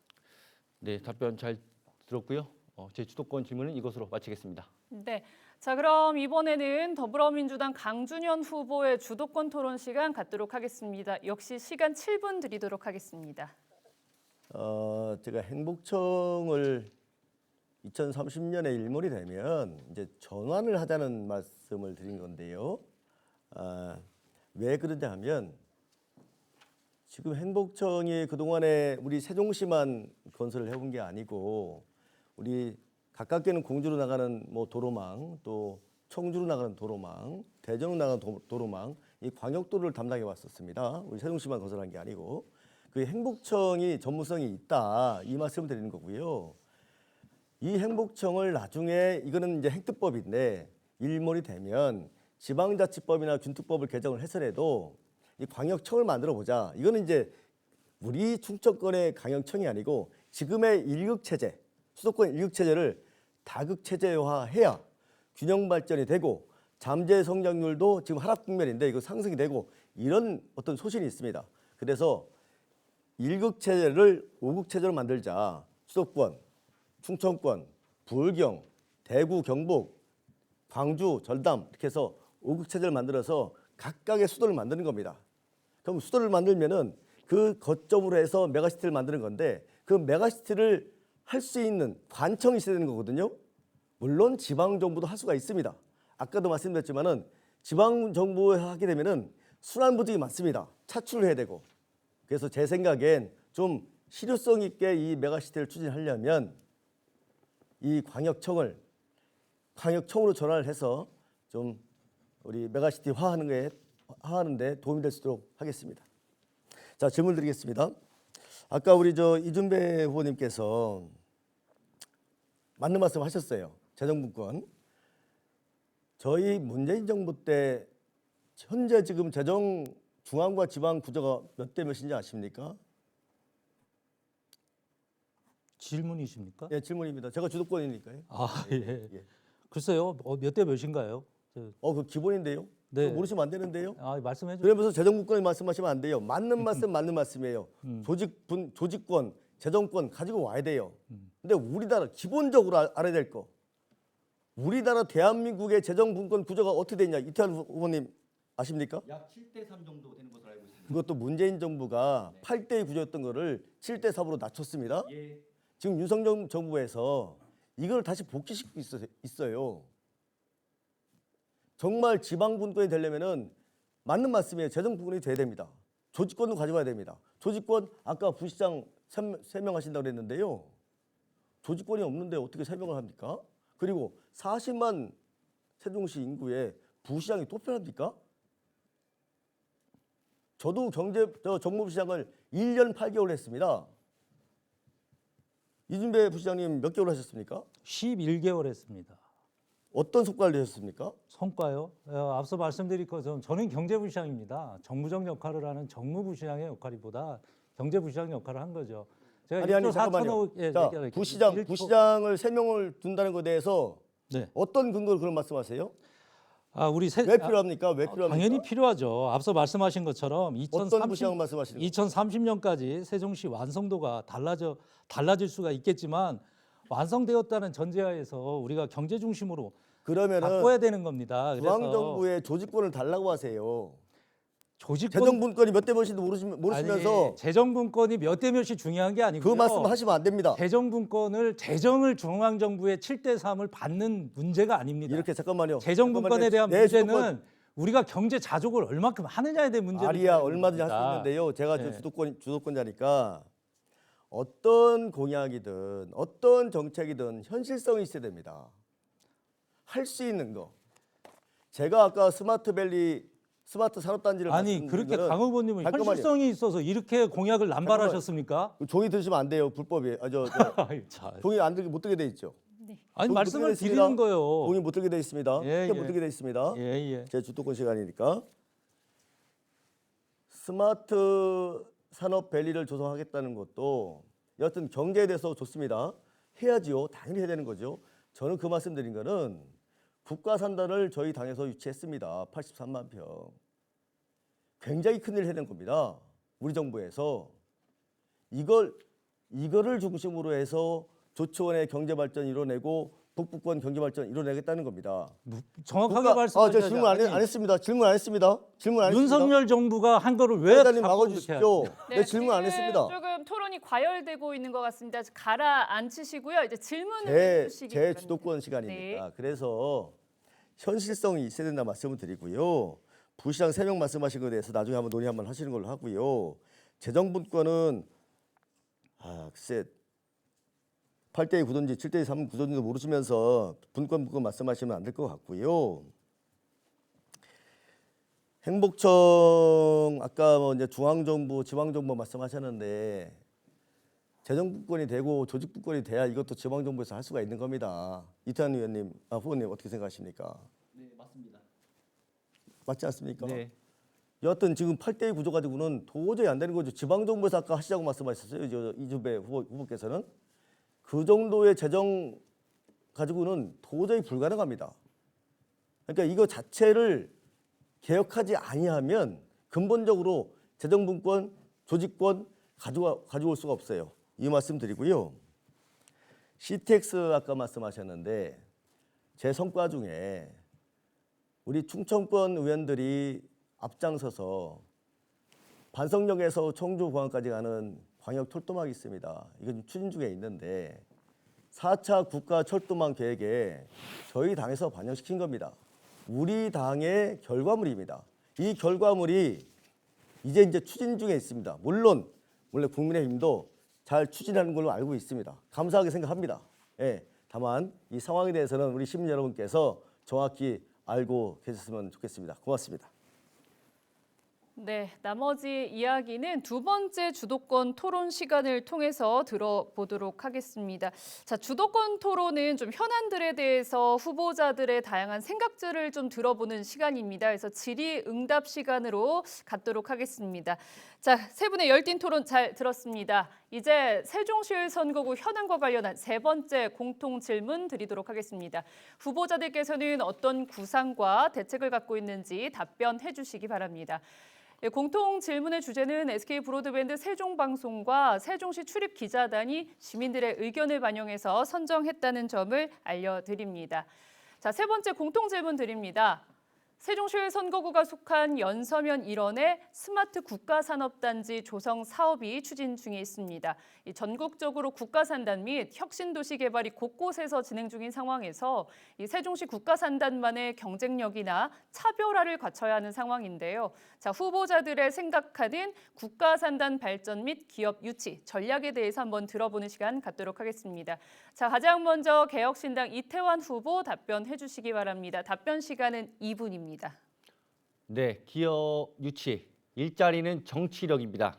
네, 답변 잘 들었고요. 제 주도권 질문은 이것으로 마치겠습니다. 네. 자, 그럼 이번에는 더불어민주당 강준현 후보의 주도권 토론 시간 갖도록 하겠습니다. 역시 시간 7분 드리도록 하겠습니다. 제가 행복청을 2030년에 일몰이 되면 이제 전환을 하자는 말씀을 드린 건데요. 왜 그러냐 하면 지금 행복청이 그동안에 우리 세종시만 건설을 해본 게 아니고 우리 가깝게는 공주로 나가는 뭐 도로망, 또 청주로 나가는 도로망, 대전으로 나가는 도로망, 이 광역도로를 담당해 왔었습니다. 우리 세종시만 건설한 게 아니고 그 행복청이 전문성이 있다 이 말씀을 드리는 거고요. 이 행복청을 나중에 이거는 이제 행특법인데 일몰이 되면 지방자치법이나 균특법을 개정을 해서라도 이 광역청을 만들어 보자. 이거는 이제 우리 충청권의 광역청이 아니고 지금의 일극체제, 수도권 일극체제를 다극체제화해야 균형 발전이 되고 잠재 성장률도 지금 하락 국면인데 이거 상승이 되고 이런 어떤 소신이 있습니다. 그래서 일극체제를 오극체제로 만들자. 수도권, 충청권, 부울경, 대구, 경북, 광주, 전남 이렇게 해서 오극체제를 만들어서 각각의 수도를 만드는 겁니다. 그럼 수도를 만들면은 그 거점으로 해서 메가시티를 만드는 건데 그 메가시티를 할 수 있는 관청이 있어야 되는 거거든요. 물론 지방정부도 할 수가 있습니다. 아까도 말씀드렸지만은 지방정부에 하게 되면은 순환부득이 많습니다. 차출을 해야 되고. 그래서 제 생각엔 좀 실효성 있게 이 메가시티를 추진하려면 이 광역청을 광역청으로 전환을 해서 좀 우리 메가시티 화하는데 도움이 될 수 있도록 하겠습니다. 자, 질문 드리겠습니다. 아까 우리 이준배 후보님께서 맞는 말씀 하셨어요. 재정분권. 저희 문재인 정부 때 현재 지금 재정 중앙과 지방 구조가 몇 대 몇인지 아십니까? 질문이십니까? 예, 질문입니다. 제가 주도권이니까요. 예. 예. 글쎄요, 몇 대 몇인가요? 그 기본인데요. 네. 그거 모르시면 안 되는데요. 말씀해 주세요. 그러면서 재정분권을 말씀하시면 안 돼요. 맞는 말씀 맞는 말씀이에요. 조직권, 재정권 가지고 와야 돼요. 근데 우리나라 기본적으로 알아야 될 거. 우리나라 대한민국의 재정분권 구조가 어떻게 되냐? 이태원 후보님 아십니까? 약 7대3 정도 되는 것으로 알고 있습니다. 그것도 문재인 정부가 8대2 구조였던 거를 7대3으로 낮췄습니다. 예. 지금 윤석열 정부에서 이걸 다시 복귀시키고 있어요. 정말 지방분권이 되려면은 맞는 말씀이에요. 재정분권이 돼야 됩니다. 조직권도 가져가야 됩니다. 조직권 아까 부시장 세명하신다고 그랬는데요. 조직권이 없는데 어떻게 세명을 합니까? 그리고 40만 세종시 인구에 부시장이 또 필요합니까? 저도 정무부시장을 1년 8개월 했습니다. 이준배 부시장님 몇 개월 하셨습니까? 11개월 했습니다. 어떤 성과를 내셨습니까? 성과요? 앞서 말씀드린 것처럼 저는 경제부시장입니다. 정무적 역할을 하는 정무부시장의 역할보다 경제부시장 역할을 한 거죠. 제가 아니 1조 잠깐만요. 4천억 예, 자, 얘기할게요. 부시장을 3명을 둔다는 것에 대해서 네. 어떤 근거로 그런 말씀하세요? 우리 왜 필요합니까? 왜 필요합니까? 당연히 필요하죠. 앞서 말씀하신 것처럼 어떤 부시장 말씀하시는 거예요? 2030년까지 세종시 완성도가 달라질 수가 있겠지만 완성되었다는 전제하에서 우리가 경제 중심으로 그러면은 바꿔야 되는 겁니다. 그래서 중앙정부의 조직권을 달라고 하세요. 조직권 재정분권이 몇 대 몇인지 모르시면서 아니, 재정분권이 몇 대 몇이 중요한 게 그 아니고요. 말씀 하시면 안 됩니다. 재정을 중앙정부의 7대 3을 받는 문제가 아닙니다. 이렇게 잠깐만요. 재정분권에 대한 내 문제는 주도권 우리가 경제 자족을 얼마큼 하느냐에 대한 문제를 말이야 가지고 얼마든지 할 수 있습니다. 있는데요. 제가 네. 주도권자니까 어떤 공약이든 어떤 정책이든 현실성이 있어야 됩니다. 할 수 있는 거. 제가 아까 스마트 산업단지를 아니 말씀드린 그렇게 거는 강 후보님은 잠깐만요. 현실성이 있어서 이렇게 공약을 남발하셨습니까? 종이 드시면 안 돼요. 불법이에요. 아유, 참. 종이 못 들게 돼 있죠. 아니 못 말씀을 들게 돼 있습니다. 드리는 거예요. 종이 못 들게 돼 있습니다. 예, 못 예. 들게 돼 있습니다. 예, 예. 제 주도권 시간이니까 스마트 산업 밸리를 조성하겠다는 것도 여하튼 경제에 대해서 좋습니다. 해야지요. 당연히 해야 되는 거죠. 저는 그 말씀드린 거는 국가산단을 저희 당에서 유치했습니다. 83만 평. 굉장히 큰일 해낸 겁니다. 우리 정부에서 이거를 중심으로 해서 조치원의 경제 발전 이뤄내고 북부권 경제 발전 이뤄내겠다는 겁니다. 정확하게 말씀하셔야죠. 제가 질문 안 했습니다. 질문 안 했습니다. 윤석열 정부가 한 거를 왜 회장님 자꾸 막아주십시오. 그렇게 네, 질문 안 지금 했습니다. 조금 토론이 과열되고 있는 것 같습니다. 가라앉히시고요. 이제 질문을 해주시기 제 바랍니다. 주도권 시간이니까. 네. 그래서 현실성이 있어야 된다 말씀을 드리고요. 부시장 3명 말씀하신 것에 대해서 나중에 한번 논의 한번 하시는 걸로 하고요. 재정분권은 글쎄 8대2 구도인지 7대3 구도인지도 모르시면서 분권 말씀하시면 안 될 것 같고요. 행복청 아까 뭐 이제 중앙정부, 지방정부 말씀하셨는데 재정분권이 되고 조직분권이 돼야 이것도 지방정부에서 할 수가 있는 겁니다. 이태원 의원님, 후보님 어떻게 생각하십니까? 네, 맞습니다. 맞지 않습니까? 네. 여하튼 지금 8대2 구조 가지고는 도저히 안 되는 거죠. 지방정부에서 아까 하시자고 말씀하셨어요. 이준배 후보께서는. 그 정도의 재정 가지고는 도저히 불가능합니다. 그러니까 이거 자체를 개혁하지 아니하면 근본적으로 재정분권, 조직권 가져올 수가 없어요. 이 말씀 드리고요. CTX 아까 말씀하셨는데 제 성과 중에 우리 충청권 의원들이 앞장서서 반석역에서 청주공항까지 가는 광역 철도망이 있습니다. 이건 추진 중에 있는데 4차 국가 철도망 계획에 저희 당에서 반영시킨 겁니다. 우리 당의 결과물입니다. 이 결과물이 이제 추진 중에 있습니다. 물론 원래 국민의힘도 잘 추진하는 걸로 알고 있습니다. 감사하게 생각합니다. 예, 다만 이 상황에 대해서는 우리 시민 여러분께서 정확히 알고 계셨으면 좋겠습니다. 고맙습니다. 네, 나머지 이야기는 두 번째 주도권 토론 시간을 통해서 들어보도록 하겠습니다. 자, 주도권 토론은 좀 현안들에 대해서 후보자들의 다양한 생각들을 좀 들어보는 시간입니다. 그래서 질의응답 시간으로 갖도록 하겠습니다. 자, 세 분의 열띤 토론 잘 들었습니다. 이제 세종시의 선거구 현안과 관련한 세 번째 공통 질문 드리도록 하겠습니다. 후보자들께서는 어떤 구상과 대책을 갖고 있는지 답변해 주시기 바랍니다. 공통 질문의 주제는 SK 브로드밴드 세종방송과 세종시 출입 기자단이 시민들의 의견을 반영해서 선정했다는 점을 알려드립니다. 자, 세 번째 공통 질문 드립니다. 세종시 선거구가 속한 연서면 일원의 스마트 국가산업단지 조성 사업이 추진 중에 있습니다. 전국적으로 국가산단 및 혁신도시 개발이 곳곳에서 진행 중인 상황에서 이 세종시 국가산단만의 경쟁력이나 차별화를 갖춰야 하는 상황인데요. 자, 후보자들의 생각하는 국가산단 발전 및 기업 유치 전략에 대해서 한번 들어보는 시간 갖도록 하겠습니다. 자, 가장 먼저 개혁신당 이태환 후보 답변해 주시기 바랍니다. 답변 시간은 2분입니다. 네, 기업 유치, 일자리는 정치력입니다.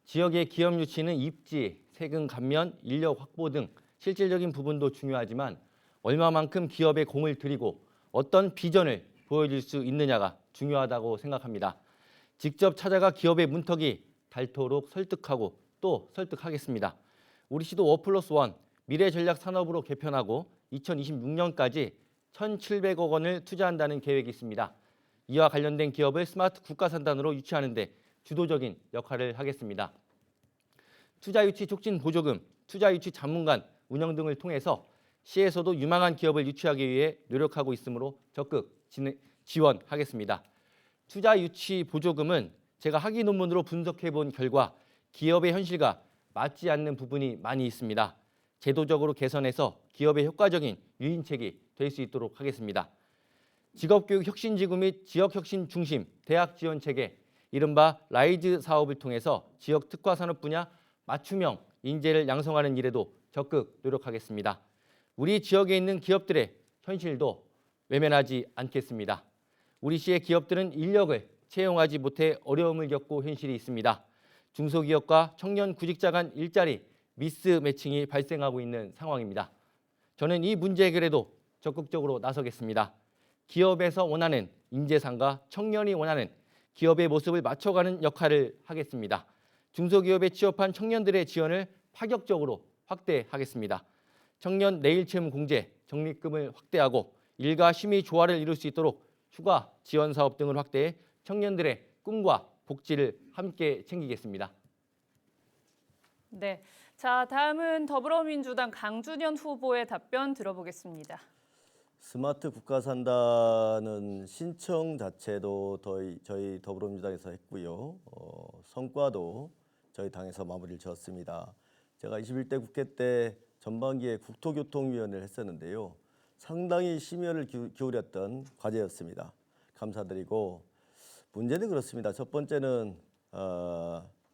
지역의 기업 유치는 입지, 세금 감면, 인력 확보 등 실질적인 부분도 중요하지만 얼마만큼 기업에 공을 들이고 어떤 비전을 보여줄 수 있느냐가 중요하다고 생각합니다. 직접 찾아가 기업의 문턱이 닳도록 설득하고 또 설득하겠습니다. 우리 시도 5+1 미래전략산업으로 개편하고 2026년까지 1,700억 원을 투자한다는 계획이 있습니다. 이와 관련된 기업을 스마트 국가산단으로 유치하는 데 주도적인 역할을 하겠습니다. 투자유치 촉진 보조금, 투자유치 자문관 운영 등을 통해서 시에서도 유망한 기업을 유치하기 위해 노력하고 있으므로 적극 지원하겠습니다. 투자유치 보조금은 제가 학위 논문으로 분석해 본 결과 기업의 현실과 맞지 않는 부분이 많이 있습니다. 제도적으로 개선해서 기업의 효과적인 유인책이 될 수 있도록 하겠습니다. 직업교육 혁신지구 및 지역혁신 중심 대학 지원체계, 이른바 라이즈 사업을 통해서 지역 특화 산업 분야 맞춤형 인재를 양성하는 일에도 적극 노력하겠습니다. 우리 지역에 있는 기업들의 현실도 외면하지 않겠습니다. 우리 시의 기업들은 인력을 채용하지 못해 어려움을 겪고 현실이 있습니다. 중소기업과 청년 구직자 간 일자리 미스매칭이 발생하고 있는 상황입니다. 저는 이 문제 해결에도 적극적으로 나서겠습니다. 기업에서 원하는 인재상과 청년이 원하는 기업의 모습을 맞춰가는 역할을 하겠습니다. 중소기업에 취업한 청년들의 지원을 파격적으로 확대하겠습니다. 청년 내일체험 공제, 적립금을 확대하고 일가 심의 조화를 이룰 수 있도록 휴가 지원 사업 등을 확대해 청년들의 꿈과 복지를 함께 챙기겠습니다. 네, 자 다음은 더불어민주당 강준현 후보의 답변 들어보겠습니다. 스마트 국가산단은 신청 자체도 저희 더불어민주당에서 했고요. 성과도 저희 당에서 마무리를 지었습니다. 제가 21대 국회 때 전반기에 국토교통위원회를 했었는데요. 상당히 심혈을 기울였던 과제였습니다. 감사드리고, 문제는 그렇습니다. 첫 번째는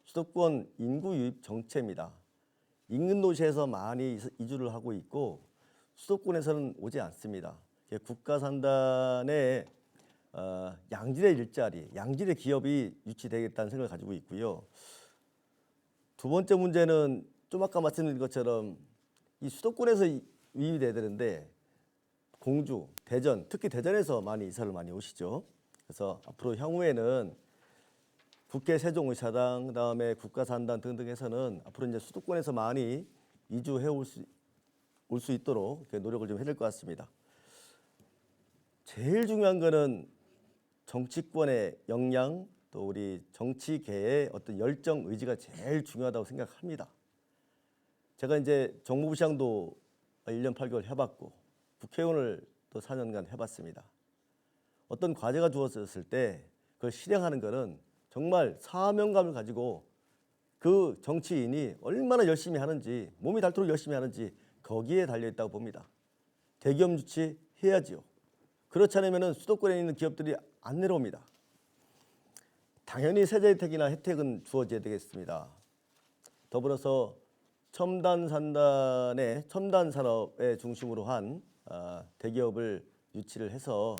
수도권 인구 유입 정체입니다. 인근 도시에서 많이 이주를 하고 있고 수도권에서는 오지 않습니다. 국가산단에 양질의 일자리, 양질의 기업이 유치되겠다는 생각을 가지고 있고요. 두 번째 문제는 좀 아까 말씀드린 것처럼 이 수도권에서 유입이 돼야 되는데 공주, 대전, 특히 대전에서 많이 이사를 많이 오시죠. 그래서 앞으로 향후에는 국회 세종의사당, 그다음에 국가산단 등등에서는 앞으로 이제 수도권에서 많이 이주해 올 수 있도록 노력을 좀 해야 될 것 같습니다. 제일 중요한 거는 정치권의 역량, 또 우리 정치계의 어떤 열정, 의지가 제일 중요하다고 생각합니다. 제가 이제 정무부시장도 1년 8개월 해봤고 국회의원을 또 4년간 해봤습니다. 어떤 과제가 주어졌을 때 그걸 실행하는 것은 정말 사명감을 가지고 그 정치인이 얼마나 열심히 하는지, 몸이 닳도록 열심히 하는지 거기에 달려있다고 봅니다. 대기업 유치해야지요. 그렇지 않으면 수도권에 있는 기업들이 안 내려옵니다. 당연히 세제 혜택이나 혜택은 주어져야 되겠습니다. 더불어서 첨단 산업의 중심으로 한 대기업을 유치를 해서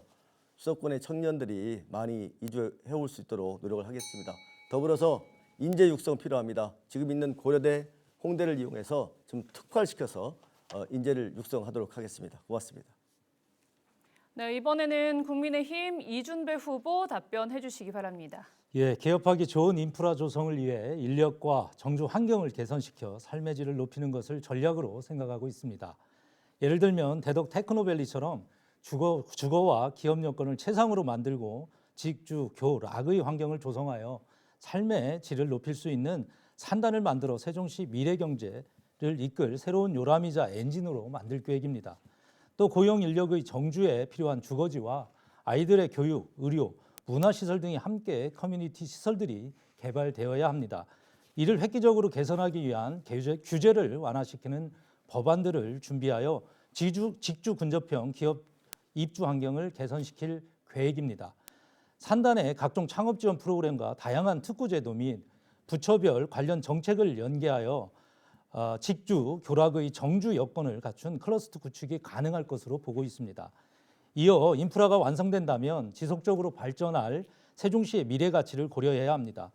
수도권의 청년들이 많이 이주해 올 수 있도록 노력을 하겠습니다. 더불어서 인재 육성 필요합니다. 지금 있는 고려대, 홍대를 이용해서 좀 특화시켜서 인재를 육성하도록 하겠습니다. 고맙습니다. 네, 이번에는 국민의힘 이준배 후보 답변해 주시기 바랍니다. 예, 개업하기 좋은 인프라 조성을 위해 인력과 정주 환경을 개선시켜 삶의 질을 높이는 것을 전략으로 생각하고 있습니다. 예를 들면 대덕 테크노밸리처럼 주거와 기업 여건을 최상으로 만들고 직주, 교, 락의 환경을 조성하여 삶의 질을 높일 수 있는 산단을 만들어 세종시 미래경제를 이끌 새로운 요람이자 엔진으로 만들 계획입니다. 또 고용 인력의 정주에 필요한 주거지와 아이들의 교육, 의료, 문화시설 등이 함께 커뮤니티 시설들이 개발되어야 합니다. 이를 획기적으로 개선하기 위한 규제를 완화시키는 법안들을 준비하여 직주 근접형 기업 입주 환경을 개선시킬 계획입니다. 산단의 각종 창업 지원 프로그램과 다양한 특구 제도 및 부처별 관련 정책을 연계하여 직주, 교락의 정주 여건을 갖춘 클러스터 구축이 가능할 것으로 보고 있습니다. 이어 인프라가 완성된다면 지속적으로 발전할 세종시의 미래 가치를 고려해야 합니다.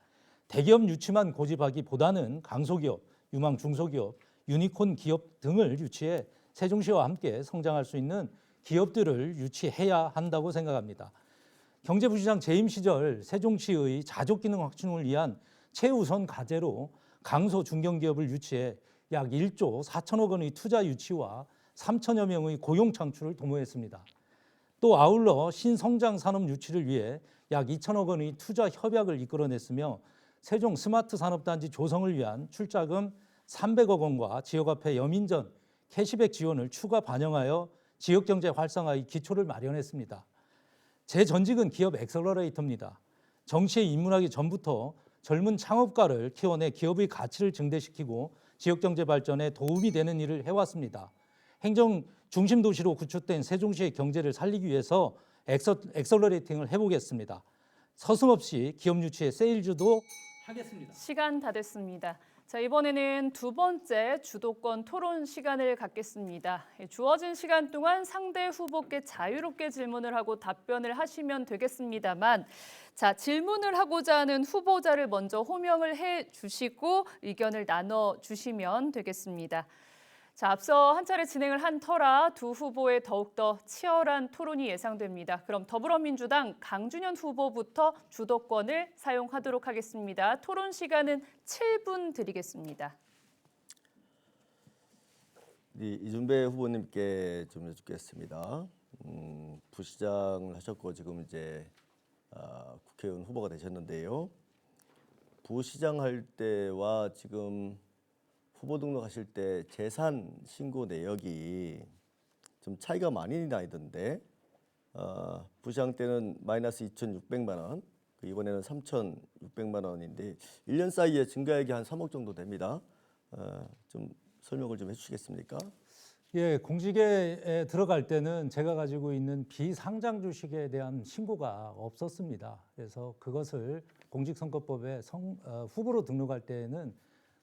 대기업 유치만 고집하기보다는 강소기업, 유망 중소기업, 유니콘 기업 등을 유치해 세종시와 함께 성장할 수 있는 기업들을 유치해야 한다고 생각합니다. 경제부시장 재임 시절 세종시의 자족기능 확충을 위한 최우선 과제로 강소 중견기업을 유치해 약 1조 4천억 원의 투자 유치와 3천여 명의 고용 창출을 도모했습니다. 또 아울러 신성장 산업 유치를 위해 약 2천억 원의 투자 협약을 이끌어냈으며 세종 스마트 산업단지 조성을 위한 출자금 300억 원과 지역화폐 여민전 캐시백 지원을 추가 반영하여 지역경제 활성화의 기초를 마련했습니다. 제 전직은 기업 엑셀러레이터입니다. 정치에 입문하기 전부터 젊은 창업가를 키워내 기업의 가치를 증대시키고 지역경제 발전에 도움이 되는 일을 해왔습니다. 행정 중심 도시로 구축된 세종시의 경제를 살리기 위해서 엑셀러레이팅을 해보겠습니다. 서슴없이 기업 유치에 세일즈도 하겠습니다. 시간 다 됐습니다. 자, 이번에는 두 번째 주도권 토론 시간을 갖겠습니다. 주어진 시간 동안 상대 후보께 자유롭게 질문을 하고 답변을 하시면 되겠습니다만, 자, 질문을 하고자 하는 후보자를 먼저 호명을 해 주시고 의견을 나눠 주시면 되겠습니다. 자, 앞서 한 차례 진행을 한 터라 두 후보의 더욱더 치열한 토론이 예상됩니다. 그럼 더불어민주당 강준현 후보부터 주도권을 사용하도록 하겠습니다. 토론 시간은 7분 드리겠습니다. 이준배 후보님께 좀 여쭙겠습니다. 부시장을 하셨고 지금 이제 국회의원 후보가 되셨는데요. 부시장 할 때와 지금 후보 등록하실 때 재산 신고 내역이 좀 차이가 많이 나던데 부시장 때는 마이너스 2,600만 원, 이번에는 3,600만 원인데 1년 사이에 증가액이 한 3억 정도 됩니다. 좀 설명을 좀 해주시겠습니까? 예, 공직에 들어갈 때는 제가 가지고 있는 비상장 주식에 대한 신고가 없었습니다. 그래서 그것을 공직선거법에 후보로 등록할 때에는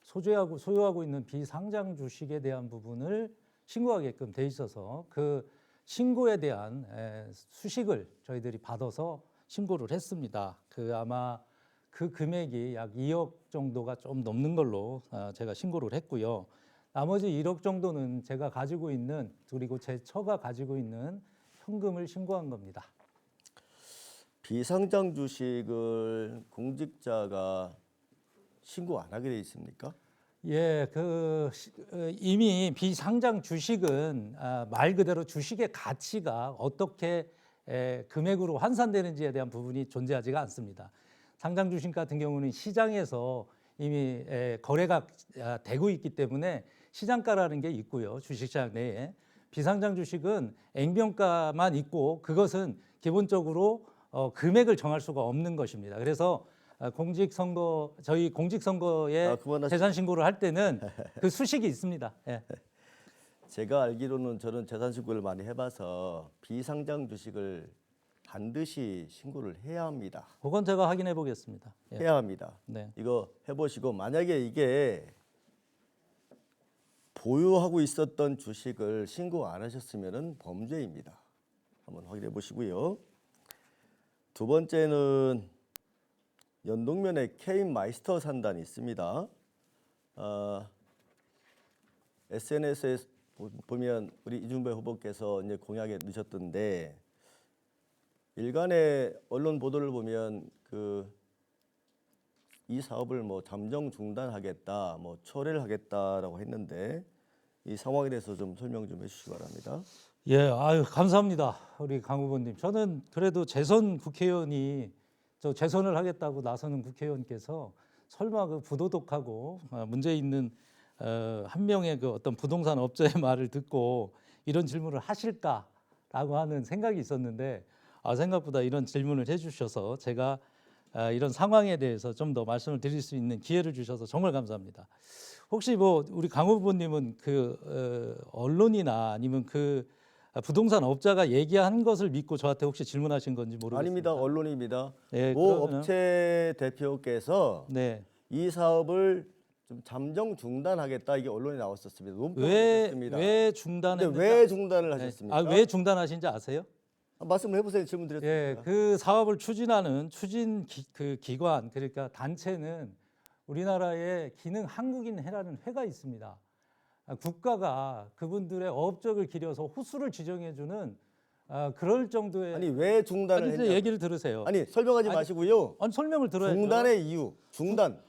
소유하고 있는 비상장 주식에 대한 부분을 신고하게끔 돼 있어서 그 신고에 대한 수식을 저희들이 받아서 신고를 했습니다. 아마 그 금액이 약 2억 정도가 좀 넘는 걸로 제가 신고를 했고요. 나머지 1억 정도는 제가 가지고 있는, 그리고 제 처가 가지고 있는 현금을 신고한 겁니다. 비상장 주식을 공직자가 신고 안 하게 돼 있습니까? 예, 이미 비상장 주식은 말 그대로 주식의 가치가 어떻게 금액으로 환산되는지에 대한 부분이 존재하지가 않습니다. 상장 주식 같은 경우는 시장에서 이미 거래가 되고 있기 때문에 시장가라는 게 있고요. 주식시장 내에. 비상장 주식은 액면가만 있고 그것은 기본적으로 금액을 정할 수가 없는 것입니다. 그래서 저희 공직선거에 재산 신고를 할 때는 그 수식이 있습니다. 예. 제가 알기로는 저는 재산 신고를 많이 해봐서 비상장 주식을 반드시 신고를 해야 합니다. 그건 제가 확인해 보겠습니다. 예. 해야 합니다. 네. 이거 해보시고 만약에 이게 보유하고 있었던 주식을 신고 안 하셨으면 범죄입니다. 한번 확인해 보시고요. 두 번째는 연동면에 K마이스터 산단이 있습니다. SNS에 보면 우리 이준배 후보께서 이제 공약에 넣으셨던데 일간의 언론 보도를 보면 이 사업을 잠정 중단하겠다, 철회를 하겠다라고 했는데 이 상황에 대해서 좀 설명 좀 해주시기 바랍니다. 예, 아유 감사합니다, 우리 강 후보님. 저는 그래도 재선 국회의원이 재선을 하겠다고 나서는 국회의원께서 설마 부도덕하고 문제 있는 한 명의 어떤 부동산 업자의 말을 듣고 이런 질문을 하실까라고 하는 생각이 있었는데 생각보다 이런 질문을 해주셔서 제가 이런 상황에 대해서 좀 더 말씀을 드릴 수 있는 기회를 주셔서 정말 감사합니다. 혹시 우리 강 후보님은 언론이나 아니면 부동산 업자가 얘기한 것을 믿고 저한테 혹시 질문하신 건지 모르겠습니다. 아닙니다. 언론입니다. 네, 모 업체 대표께서 네. 이 사업을 좀 잠정 중단하겠다 이게 언론에 나왔었습니다. 왜 중단했는지 왜 중단을 하셨습니까? 왜 중단하신지 아세요? 말씀을 해보세요. 질문 예, 드렸습니다. 그 사업을 추진하는 기관, 그러니까 단체는 우리나라에 기능 한국인회라는 회가 있습니다. 국가가 그분들의 업적을 기려서 호수를 지정해주는 그럴 정도의. 아니 왜 중단을 했냐? 얘기를 들으세요. 아니 설명하지 마시고요. 아니 설명을 들어야죠. 중단의 이유, 중단.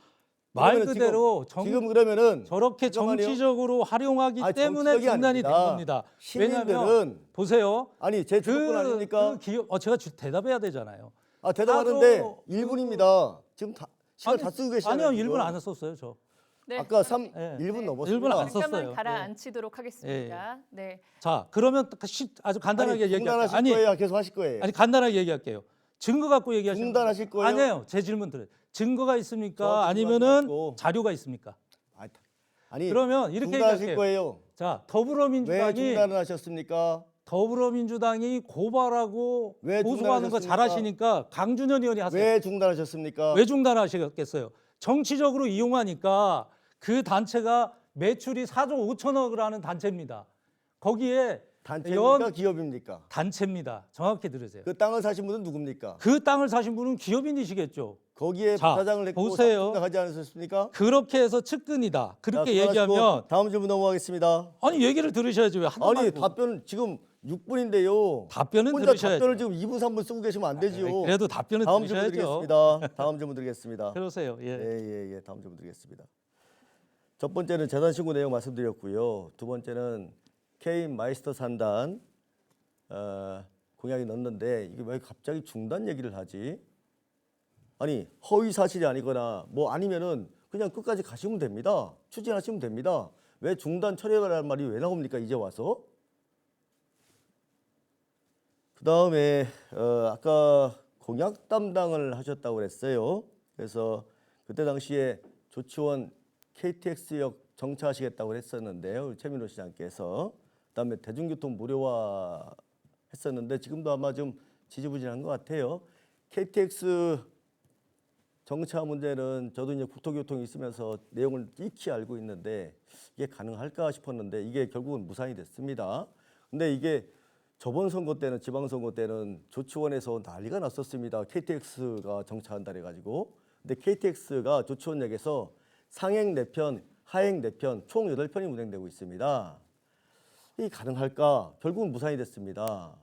말 그러면은 그대로 지금 그러면은 저렇게 잠깐만요. 정치적으로 활용하기 아니, 때문에 정치적이 중단이 된 아닙니다. 겁니다. 시민들은 왜냐하면 보세요. 아니 제 주도권 아닙니까? 제가 대답해야 되잖아요. 아 대답하는데 사조 1분입니다. 지금 다 시간 다 쓰고 계시잖아요. 아니요, 지금. 1분 안 했었어요, 저. 네. 아까 네. 1분 네. 넘었습니다. 1분 안 썼어요. 잠깐만 네. 가라앉히도록 하겠습니다. 네. 자, 그러면 아주 간단하게 아니, 얘기할게요. 중단하실 거예요? 계속 하실 거예요? 아니 간단하게 얘기할게요. 증거 갖고 얘기하시는 중단하실 거예요? 아니에요. 제 질문 들어요. 증거가 있습니까? 저한테 아니면은 말고. 자료가 있습니까? 아니 그러면 이렇게 중단하실 얘기할게요. 거예요? 자, 왜 중단을 하셨습니까? 더불어민주당이 고발하고 왜 고소하는 거 중단하셨습니까? 잘하시니까 강준현 의원이 하세요. 왜 중단하셨습니까? 왜 중단하시겠어요? 정치적으로 이용하니까 그 단체가 매출이 4조 5천억을 하는 단체입니다. 거기에 단체입니까? 기업입니까? 단체입니다. 정확히 들으세요. 그 땅을 사신 분은 누굽니까? 그 땅을 사신 분은 기업인이시겠죠. 거기에 자, 부사장을 했고 보세요. 생각하지 않으셨습니까? 그렇게 해서 측근이다. 그렇게 자, 얘기하면 수고하시고 다음 질문 넘어가겠습니다. 아니 얘기를 들으셔야지 왜 하도 아니 말고. 답변 지금 6분인데요. 답변은 혼자 들으셔야죠. 답변을 지금 2분 3분 쓰고 계시면 안 되지요. 그래도 답변은 다음 질문 들으셔야죠. 드리겠습니다. 다음 질문 드리겠습니다. 그러세요. 예. 예. 다음 질문 드리겠습니다. 첫 번째는 재단 신고 내용 말씀드렸고요. 두 번째는 K 마이스터 산단 공약이 넣었는데 이게 왜 갑자기 중단 얘기를 하지? 아니 허위 사실이 아니거나 뭐 아니면은 그냥 끝까지 가시면 됩니다. 추진하시면 됩니다. 왜 중단 철회라는 말이 왜 나옵니까? 이제 와서? 그 다음에 아까 공약 담당을 하셨다고 그랬어요. 그래서 그때 당시에 조치원 KTX역 정차하시겠다고 했었는데요. 최민호 시장께서 그다음에 대중교통 무료화 했었는데 지금도 아마 좀 지지부진한 것 같아요. KTX 정차 문제는 저도 이제 국토교통이 있으면서 내용을 익히 알고 있는데 이게 가능할까 싶었는데 이게 결국은 무산이 됐습니다. 근데 이게 저번 선거 때는 지방선거 때는 조치원에서 난리가 났었습니다. KTX가 정차한다 해가지고. 근데 KTX가 조치원역에서 상행 4편, 하행 4편, 총 8편이 운행되고 있습니다. 이게 가능할까? 결국은 무산이 됐습니다.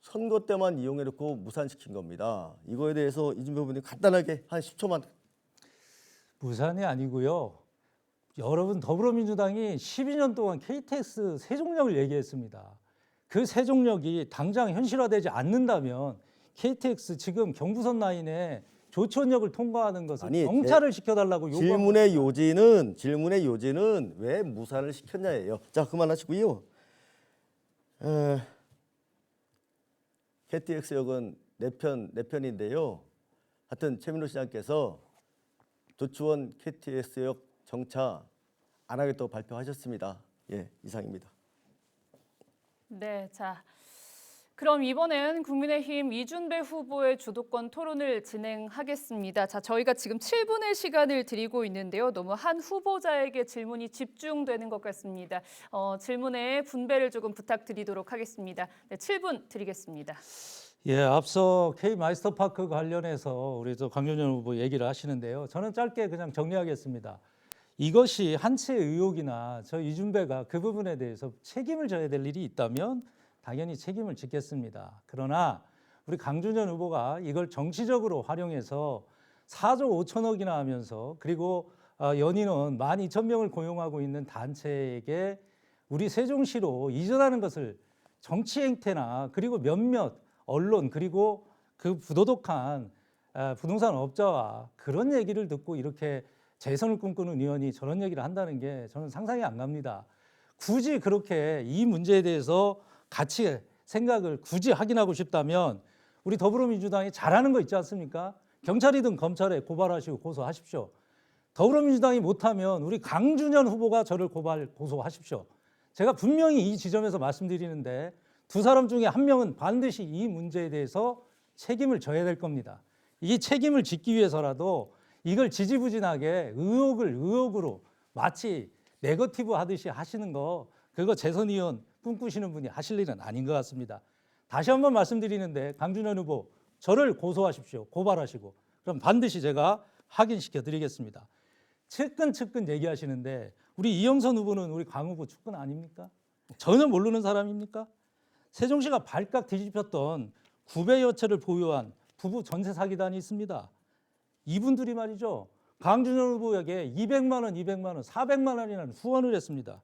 선거 때만 이용해놓고 무산시킨 겁니다. 이거에 대해서 이준배 의원님 간단하게 한 10초만. 무산이 아니고요. 여러분 더불어민주당이 12년 동안 KTX 세종역을 얘기했습니다. 그 세종역이 당장 현실화되지 않는다면 KTX 지금 경부선 라인에 조치원역을 통과하는 것을 아니, 정차를 시켜달라고 요구합니다. 질문의 요지는 왜 무산을 시켰냐예요. 자 그만하시고요. KTX역은 4편인데요. 하여튼 최민호 시장께서 조치원 KTX역 정차 안 하겠다고 발표하셨습니다. 예, 이상입니다. 네, 자. 그럼 이번엔 국민의힘 이준배 후보의 주도권 토론을 진행하겠습니다. 자, 저희가 지금 7분의 시간을 드리고 있는데요. 너무 한 후보자에게 질문이 집중되는 것 같습니다. 질문의 분배를 조금 부탁드리도록 하겠습니다. 네, 7분 드리겠습니다. 예, 앞서 K 마이스터파크 관련해서 우리 강준현 후보 얘기를 하시는데요. 저는 짧게 그냥 정리하겠습니다. 이것이 한 채 의혹이나 저 이준배가 그 부분에 대해서 책임을 져야 될 일이 있다면 당연히 책임을 짓겠습니다. 그러나 우리 강준현 후보가 이걸 정치적으로 활용해서 4조 5천억이나 하면서 그리고 연인원 12,000명을 고용하고 있는 단체에게 우리 세종시로 이전하는 것을 정치 행태나 그리고 몇몇 언론 그리고 그 부도덕한 부동산 업자와 그런 얘기를 듣고 이렇게 재선을 꿈꾸는 의원이 저런 얘기를 한다는 게 저는 상상이 안 갑니다. 굳이 그렇게 이 문제에 대해서 같이 생각을 굳이 확인하고 싶다면 우리 더불어민주당이 잘하는 거 있지 않습니까? 경찰이든 검찰에 고발하시고 고소하십시오. 더불어민주당이 못하면 우리 강준현 후보가 저를 고소하십시오. 제가 분명히 이 지점에서 말씀드리는데 두 사람 중에 한 명은 반드시 이 문제에 대해서 책임을 져야 될 겁니다. 이 책임을 짓기 위해서라도 이걸 지지부진하게 의혹으로 마치 네거티브 하듯이 하시는 거 그거 재선 의원 꿈꾸시는 분이 하실 일은 아닌 것 같습니다. 다시 한번 말씀드리는데 강준현 후보 저를 고소하십시오. 고발하시고 그럼 반드시 제가 확인시켜 드리겠습니다. 측근 얘기하시는데 우리 이영선 후보는 우리 강 후보 측근 아닙니까? 전혀 모르는 사람입니까? 세종시가 발칵 뒤집혔던 9배 여채를 보유한 부부 전세 사기단이 있습니다. 이분들이 말이죠. 강준현 후보에게 200만 원, 200만 원, 400만 원이라는 후원을 했습니다.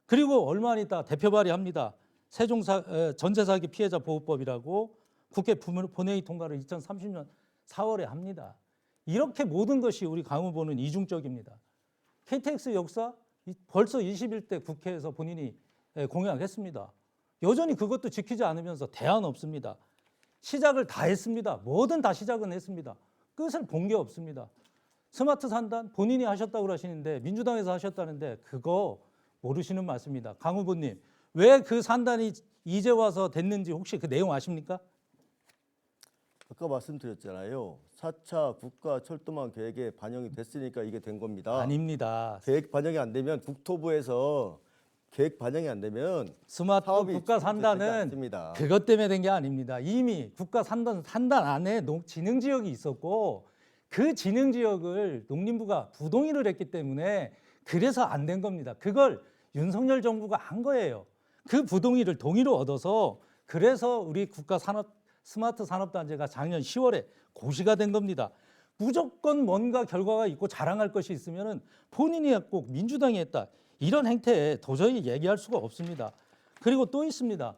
그리고 얼마 안 있다 대표 발의합니다. 세종 전세 사기 피해자 보호법이라고 국회 본회의 통과를 2030년 4월에 합니다. 이렇게 모든 것이 우리 강 후보는 이중적입니다. KTX 역사 벌써 21대 국회에서 본인이 공약했습니다. 여전히 그것도 지키지 않으면서 대안 없습니다. 시작을 다 했습니다. 뭐든 다 시작은 했습니다. 끝을 본 게 없습니다. 스마트 산단 본인이 하셨다고 그러시는데 민주당에서 하셨다는데 그거 모르시는 말씀입니다. 강 후보님, 왜 그 산단이 이제 와서 됐는지 혹시 그 내용 아십니까? 아까 말씀드렸잖아요. 4차 국가 철도망 계획에 반영이 됐으니까 이게 된 겁니다. 아닙니다. 계획 반영이 안 되면 국토부에서 계획 반영이 안 되면 스마트 사업이 국가 되지 산단은 않습니다. 그것 때문에 된 게 아닙니다. 이미 국가 산단 안에 진흥 지역이 있었고 그 진흥 지역을 농림부가 부동의를 했기 때문에 그래서 안 된 겁니다. 그걸 윤석열 정부가 한 거예요. 그 부동의를 동의로 얻어서 그래서 우리 국가 스마트 산업단지가 작년 10월에 고시가 된 겁니다. 무조건 뭔가 결과가 있고 자랑할 것이 있으면은 본인이 했고 민주당이 했다. 이런 행태에 도저히 얘기할 수가 없습니다. 그리고 또 있습니다.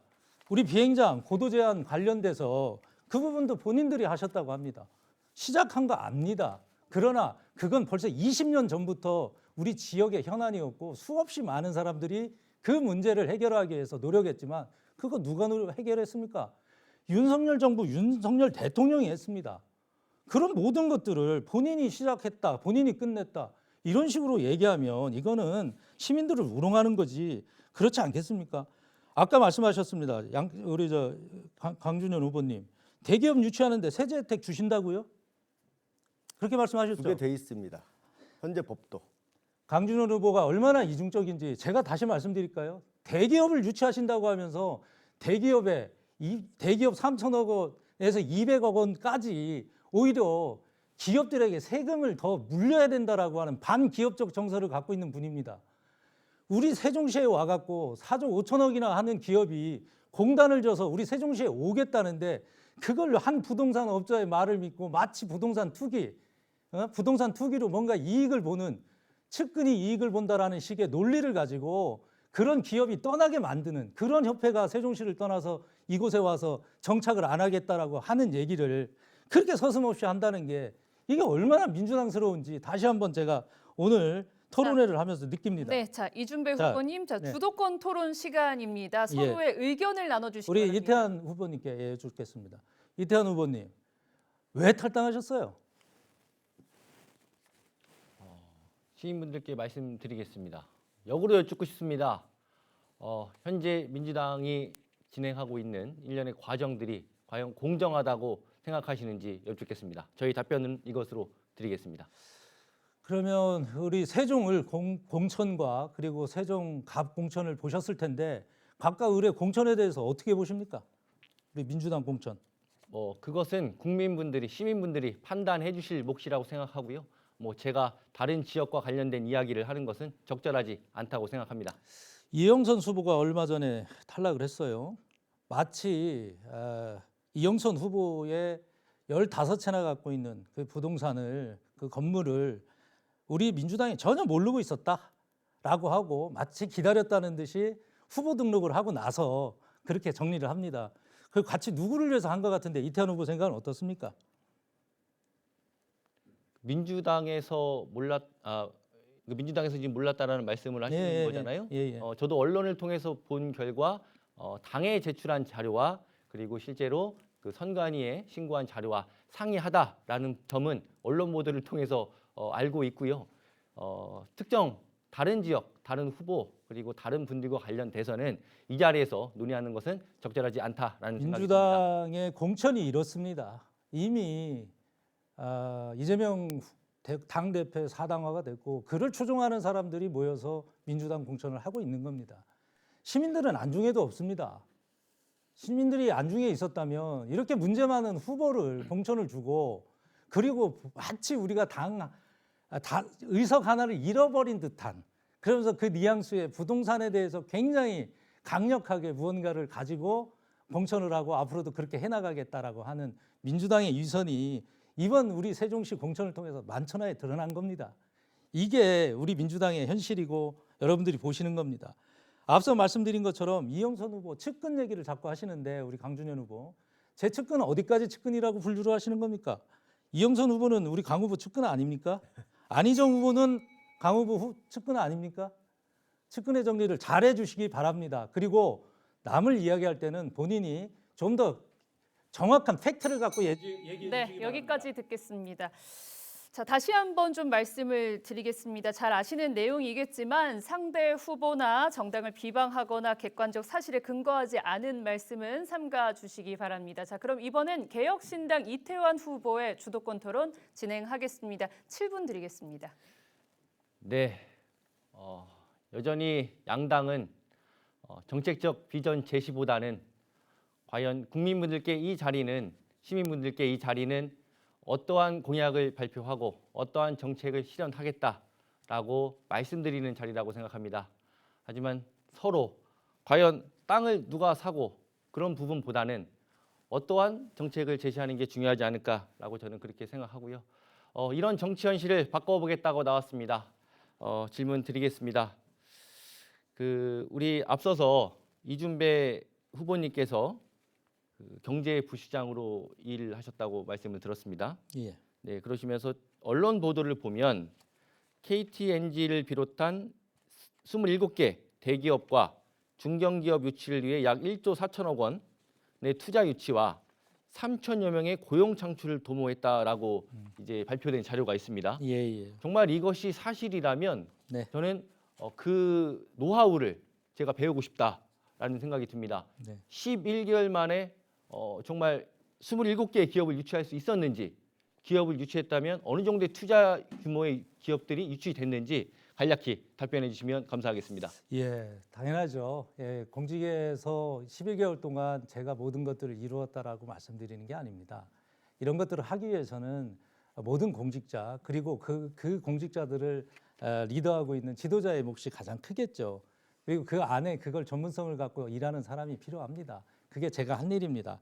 우리 비행장 고도 제한 관련돼서 그 부분도 본인들이 하셨다고 합니다. 시작한 거 압니다. 그러나 그건 벌써 20년 전부터 우리 지역의 현안이었고 수없이 많은 사람들이 그 문제를 해결하기 위해서 노력했지만 그거 누가 해결했습니까? 윤석열 정부, 윤석열 대통령이 했습니다. 그런 모든 것들을 본인이 시작했다, 본인이 끝냈다 이런 식으로 얘기하면 이거는 시민들을 우롱하는 거지 그렇지 않겠습니까? 아까 말씀하셨습니다. 우리 강준현 후보님 대기업 유치하는데 세제 혜택 주신다고요? 그렇게 말씀하셨죠? 그게 돼 있습니다. 현재 법도. 강준현 후보가 얼마나 이중적인지 제가 다시 말씀드릴까요? 대기업을 유치하신다고 하면서 대기업 3천억 원에서 200억 원까지 오히려 기업들에게 세금을 더 물려야 된다라고 하는 반기업적 정서를 갖고 있는 분입니다. 우리 세종시에 와갖고 4조 5천억이나 하는 기업이 공단을 줘서 우리 세종시에 오겠다는데 그걸 한 부동산 업자의 말을 믿고 마치 부동산 투기로 뭔가 이익을 보는 측근이 이익을 본다라는 식의 논리를 가지고 그런 기업이 떠나게 만드는 그런 협회가 세종시를 떠나서 이곳에 와서 정착을 안 하겠다라고 하는 얘기를 그렇게 서슴없이 한다는 게 이게 얼마나 민주당스러운지 다시 한번 제가 오늘 토론회를 하면서 느낍니다. 네, 자 이준배 자, 후보님, 네. 주도권 토론 시간입니다. 서로의 의견을 나눠주시기 우리 바랍니다. 이태한 후보님께 여쭙겠습니다. 이태한 후보님, 왜 탈당하셨어요? 시민분들께 말씀드리겠습니다. 역으로 여쭙고 싶습니다. 현재 민주당이 진행하고 있는 일련의 과정들이 과연 공정하다고 생각하시는지 여쭙겠습니다. 저희 답변은 이것으로 드리겠습니다. 그러면 우리 세종을 공천과 그리고 세종 갑 공천을 보셨을 텐데 각각 의뢰 공천에 대해서 어떻게 보십니까? 우리 민주당 공천. 그것은 국민분들이 시민분들이 판단해 주실 몫이라고 생각하고요. 제가 다른 지역과 관련된 이야기를 하는 것은 적절하지 않다고 생각합니다. 이영선 후보가 얼마 전에 탈락을 했어요. 마치 이영선 후보의 15채나 갖고 있는 그 부동산을 그 건물을 우리 민주당이 전혀 모르고 있었다라고 하고 마치 기다렸다는 듯이 후보 등록을 하고 나서 그렇게 정리를 합니다. 그 같이 누구를 위해서 한 것 같은데 이태원 후보 생각은 어떻습니까? 민주당에서 지금 몰랐다라는 말씀을 하시는 거잖아요. 저도 언론을 통해서 본 결과 당에 제출한 자료와 그리고 실제로 그 선관위에 신고한 자료와 상이하다라는 점은 언론 보도를 통해서 알고 있고요. 특정 다른 지역, 다른 후보 그리고 다른 분들과 관련돼서는 이 자리에서 논의하는 것은 적절하지 않다라는 생각이 듭니다. 민주당의 공천이 이렇습니다. 이미 이재명 당대표 사당화가 됐고 그를 추종하는 사람들이 모여서 민주당 공천을 하고 있는 겁니다. 시민들은 안중에도 없습니다. 시민들이 안중에 있었다면 이렇게 문제 많은 후보를 공천을 주고 그리고 마치 우리가 의석 하나를 잃어버린 듯한 그러면서 그 뉘앙스의 부동산에 대해서 굉장히 강력하게 무언가를 가지고 공천을 하고 앞으로도 그렇게 해나가겠다라고 하는 민주당의 위선이 이번 우리 세종시 공천을 통해서 만천하에 드러난 겁니다. 이게 우리 민주당의 현실이고 여러분들이 보시는 겁니다. 앞서 말씀드린 것처럼 이영선 후보 측근 얘기를 자꾸 하시는데 우리 강준현 후보 제 측근 어디까지 측근이라고 분류를 하시는 겁니까? 이영선 후보는 우리 강 후보 측근 아닙니까? 안희정 후보는 강 후보 측근 아닙니까? 측근의 정리를 잘 해주시기 바랍니다. 그리고 남을 이야기할 때는 본인이 좀 더 정확한 팩트를 갖고 얘기해 주시기 네, 바랍니다. 여기까지 듣겠습니다. 자, 다시 한번 좀 말씀을 드리겠습니다. 잘 아시는 내용이겠지만 상대 후보나 정당을 비방하거나 객관적 사실에 근거하지 않은 말씀은 삼가 주시기 바랍니다. 자, 그럼 이번엔 개혁신당 이태환 후보의 주도권 토론 진행하겠습니다. 7분 드리겠습니다. 네, 여전히 양당은 정책적 비전 제시보다는 과연 국민분들께 이 자리는 시민분들께 이 자리는 어떠한 공약을 발표하고 어떠한 정책을 실현하겠다라고 말씀드리는 자리라고 생각합니다. 하지만 서로 과연 땅을 누가 사고 그런 부분보다는 어떠한 정책을 제시하는 게 중요하지 않을까라고 저는 그렇게 생각하고요. 이런 정치 현실을 바꿔보겠다고 나왔습니다. 질문 드리겠습니다. 우리 앞서서 이준배 후보님께서 경제부시장으로 일을 하셨다고 말씀을 들었습니다. 예. 네, 그러시면서 언론 보도를 보면 KTNG를 비롯한 27개 대기업과 중견기업 유치를 위해 약 1조 4천억 원의 투자 유치와 3천여 명의 고용 창출을 도모했다라고 이제 발표된 자료가 있습니다. 예. 정말 이것이 사실이라면 네. 저는 그 노하우를 제가 배우고 싶다라는 생각이 듭니다. 네. 11개월 만에 정말 27개의 기업을 유치할 수 있었는지, 기업을 유치했다면 어느 정도의 투자 규모의 기업들이 유치됐는지 간략히 답변해 주시면 감사하겠습니다. 예, 당연하죠. 예, 공직에서 11개월 동안 제가 모든 것들을 이루었다라고 말씀드리는 게 아닙니다. 이런 것들을 하기 위해서는 모든 공직자 그리고 그 공직자들을 리더하고 있는 지도자의 몫이 가장 크겠죠. 그리고 그 안에 그걸 전문성을 갖고 일하는 사람이 필요합니다. 그게 제가 한 일입니다.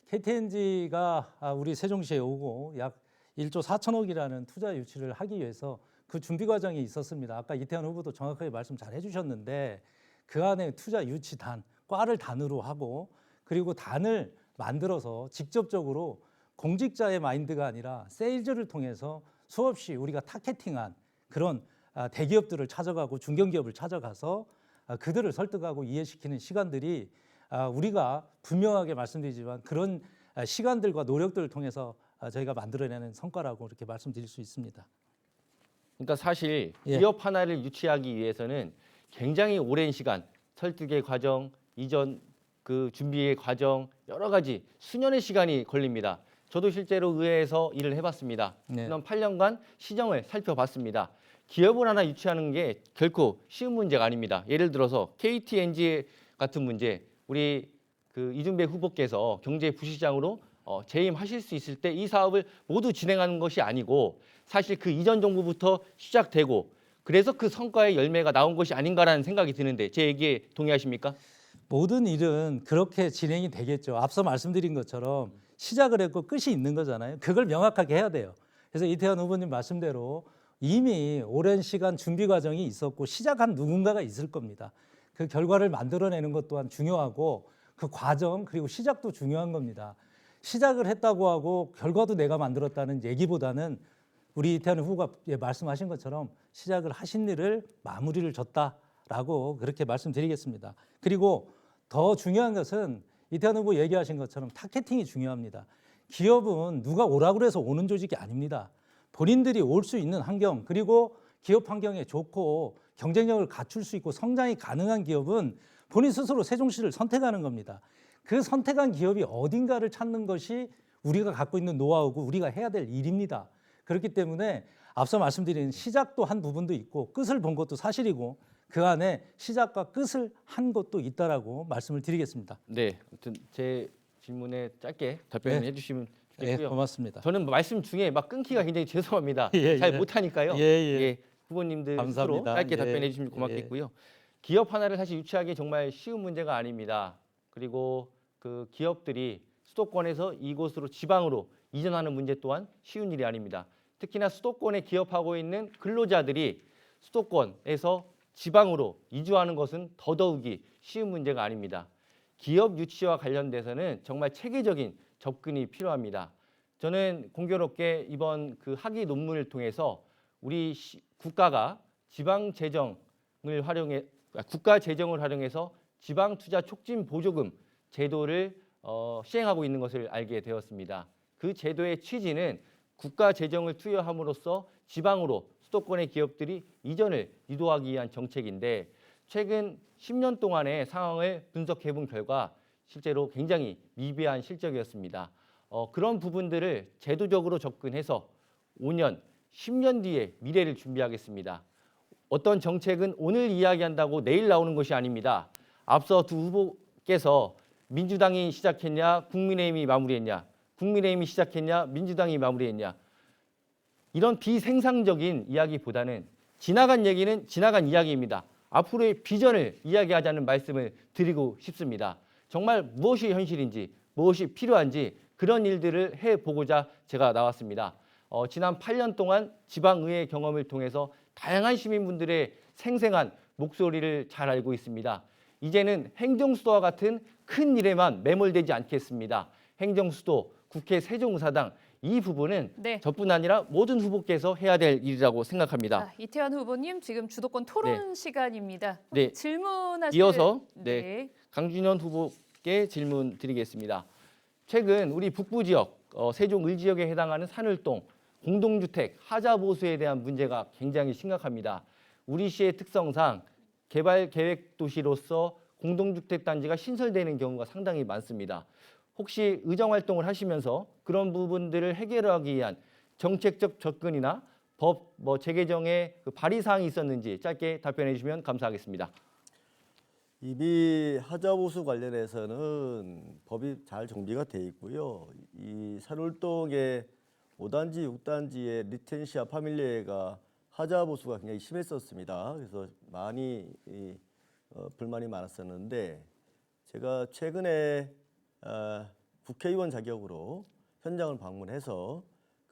KTNG가 우리 세종시에 오고 약 1조 4천억이라는 투자 유치를 하기 위해서 그 준비 과정이 있었습니다. 아까 이태원 후보도 정확하게 말씀 잘 해주셨는데 그 안에 투자 유치 단, 과를 단으로 하고 그리고 단을 만들어서 직접적으로 공직자의 마인드가 아니라 세일즈를 통해서 수없이 우리가 타겟팅한 그런 대기업들을 찾아가고 중견기업을 찾아가서 그들을 설득하고 이해시키는 시간들이 우리가 분명하게 말씀드리지만 그런 시간들과 노력들을 통해서 저희가 만들어내는 성과라고 이렇게 말씀드릴 수 있습니다. 그러니까 사실 예. 기업 하나를 유치하기 위해서는 굉장히 오랜 시간, 설득의 과정, 이전 그 준비의 과정 여러 가지 수년의 시간이 걸립니다. 저도 실제로 의회에서 일을 해봤습니다. 네. 지난 8년간 시정을 살펴봤습니다. 기업을 하나 유치하는 게 결코 쉬운 문제가 아닙니다. 예를 들어서 KTNG 같은 문제, 우리 이준배 후보께서 경제부시장으로 재임하실 수 있을 때 이 사업을 모두 진행하는 것이 아니고 사실 그 이전 정부부터 시작되고 그래서 그 성과의 열매가 나온 것이 아닌가라는 생각이 드는데 제 얘기에 동의하십니까? 모든 일은 그렇게 진행이 되겠죠. 앞서 말씀드린 것처럼 시작을 했고 끝이 있는 거잖아요. 그걸 명확하게 해야 돼요. 그래서 이태원 후보님 말씀대로 이미 오랜 시간 준비 과정이 있었고 시작한 누군가가 있을 겁니다. 그 결과를 만들어내는 것 또한 중요하고 그 과정 그리고 시작도 중요한 겁니다. 시작을 했다고 하고 결과도 내가 만들었다는 얘기보다는 우리 이태원 후보가 말씀하신 것처럼 시작을 하신 일을 마무리를 졌다라고 그렇게 말씀드리겠습니다. 그리고 더 중요한 것은 이태원 후보 얘기하신 것처럼 타겟팅이 중요합니다. 기업은 누가 오라고 해서 오는 조직이 아닙니다. 본인들이 올 수 있는 환경 그리고 기업 환경에 좋고 경쟁력을 갖출 수 있고 성장이 가능한 기업은 본인 스스로 세종시를 선택하는 겁니다. 그 선택한 기업이 어딘가를 찾는 것이 우리가 갖고 있는 노하우고 우리가 해야 될 일입니다. 그렇기 때문에 앞서 말씀드린 시작도 한 부분도 있고 끝을 본 것도 사실이고 그 안에 시작과 끝을 한 것도 있다라고 말씀을 드리겠습니다. 네, 아무튼 제 질문에 짧게 답변해 네. 주시면 네, 좋겠고요. 고맙습니다. 저는 말씀 중에 막 끊기가 굉장히 죄송합니다. 예, 잘 예. 못하니까요. 예. 후보님들 감사합니다. 스스로 짧게 예. 답변해 주시면 고맙겠고요. 기업 하나를 사실 유치하기 정말 쉬운 문제가 아닙니다. 그리고 그 기업들이 수도권에서 이곳으로 지방으로 이전하는 문제 또한 쉬운 일이 아닙니다. 특히나 수도권에 기업하고 있는 근로자들이 수도권에서 지방으로 이주하는 것은 더더욱이 쉬운 문제가 아닙니다. 기업 유치와 관련돼서는 정말 체계적인 접근이 필요합니다. 저는 공교롭게 이번 그 학위 논문을 통해서 우리 국가가 국가 재정을 활용해서 지방 투자 촉진 보조금 제도를 시행하고 있는 것을 알게 되었습니다. 그 제도의 취지는 국가 재정을 투여함으로써 지방으로 수도권의 기업들이 이전을 유도하기 위한 정책인데 최근 10년 동안의 상황을 분석해 본 결과 실제로 굉장히 미비한 실적이었습니다. 그런 부분들을 제도적으로 접근해서 5년, 10년 뒤에 미래를 준비하겠습니다. 어떤 정책은 오늘 이야기한다고 내일 나오는 것이 아닙니다. 앞서 두 후보께서 민주당이 시작했냐, 국민의힘이 마무리했냐, 국민의힘이 시작했냐, 민주당이 마무리했냐, 이런 비생산적인 이야기보다는 지나간 얘기는 지나간 이야기입니다. 앞으로의 비전을 이야기하자는 말씀을 드리고 싶습니다. 정말 무엇이 현실인지, 무엇이 필요한지 그런 일들을 해보고자 제가 나왔습니다. 지난 8년 동안 지방의회 경험을 통해서 다양한 시민분들의 생생한 목소리를 잘 알고 있습니다. 이제는 행정수도와 같은 큰 일에만 매몰되지 않겠습니다. 행정수도, 국회 세종의사당 이 부분은 네. 저뿐 아니라 모든 후보께서 해야 될 일이라고 생각합니다. 자, 이태환 후보님 지금 주도권 토론 시간입니다. 네. 질문하실 이어서 네. 강준현 후보께 질문 드리겠습니다. 최근 우리 북부 지역, 세종 을지역에 해당하는 산울동 공동주택 하자 보수에 대한 문제가 굉장히 심각합니다. 우리 시의 특성상 개발 계획 도시로서 공동주택 단지가 신설되는 경우가 상당히 많습니다. 혹시 의정 활동을 하시면서 그런 부분들을 해결하기 위한 정책적 접근이나 법 재개정의 그 발의 사항이 있었는지 짧게 답변해 주시면 감사하겠습니다. 이미 하자보수 관련해서는 법이 잘 정비가 돼 있고요. 이 산울동의 5단지, 6단지의 리텐시아 파밀리에가 하자보수가 굉장히 심했었습니다. 그래서 많이 불만이 많았었는데 제가 최근에 국회의원 자격으로 현장을 방문해서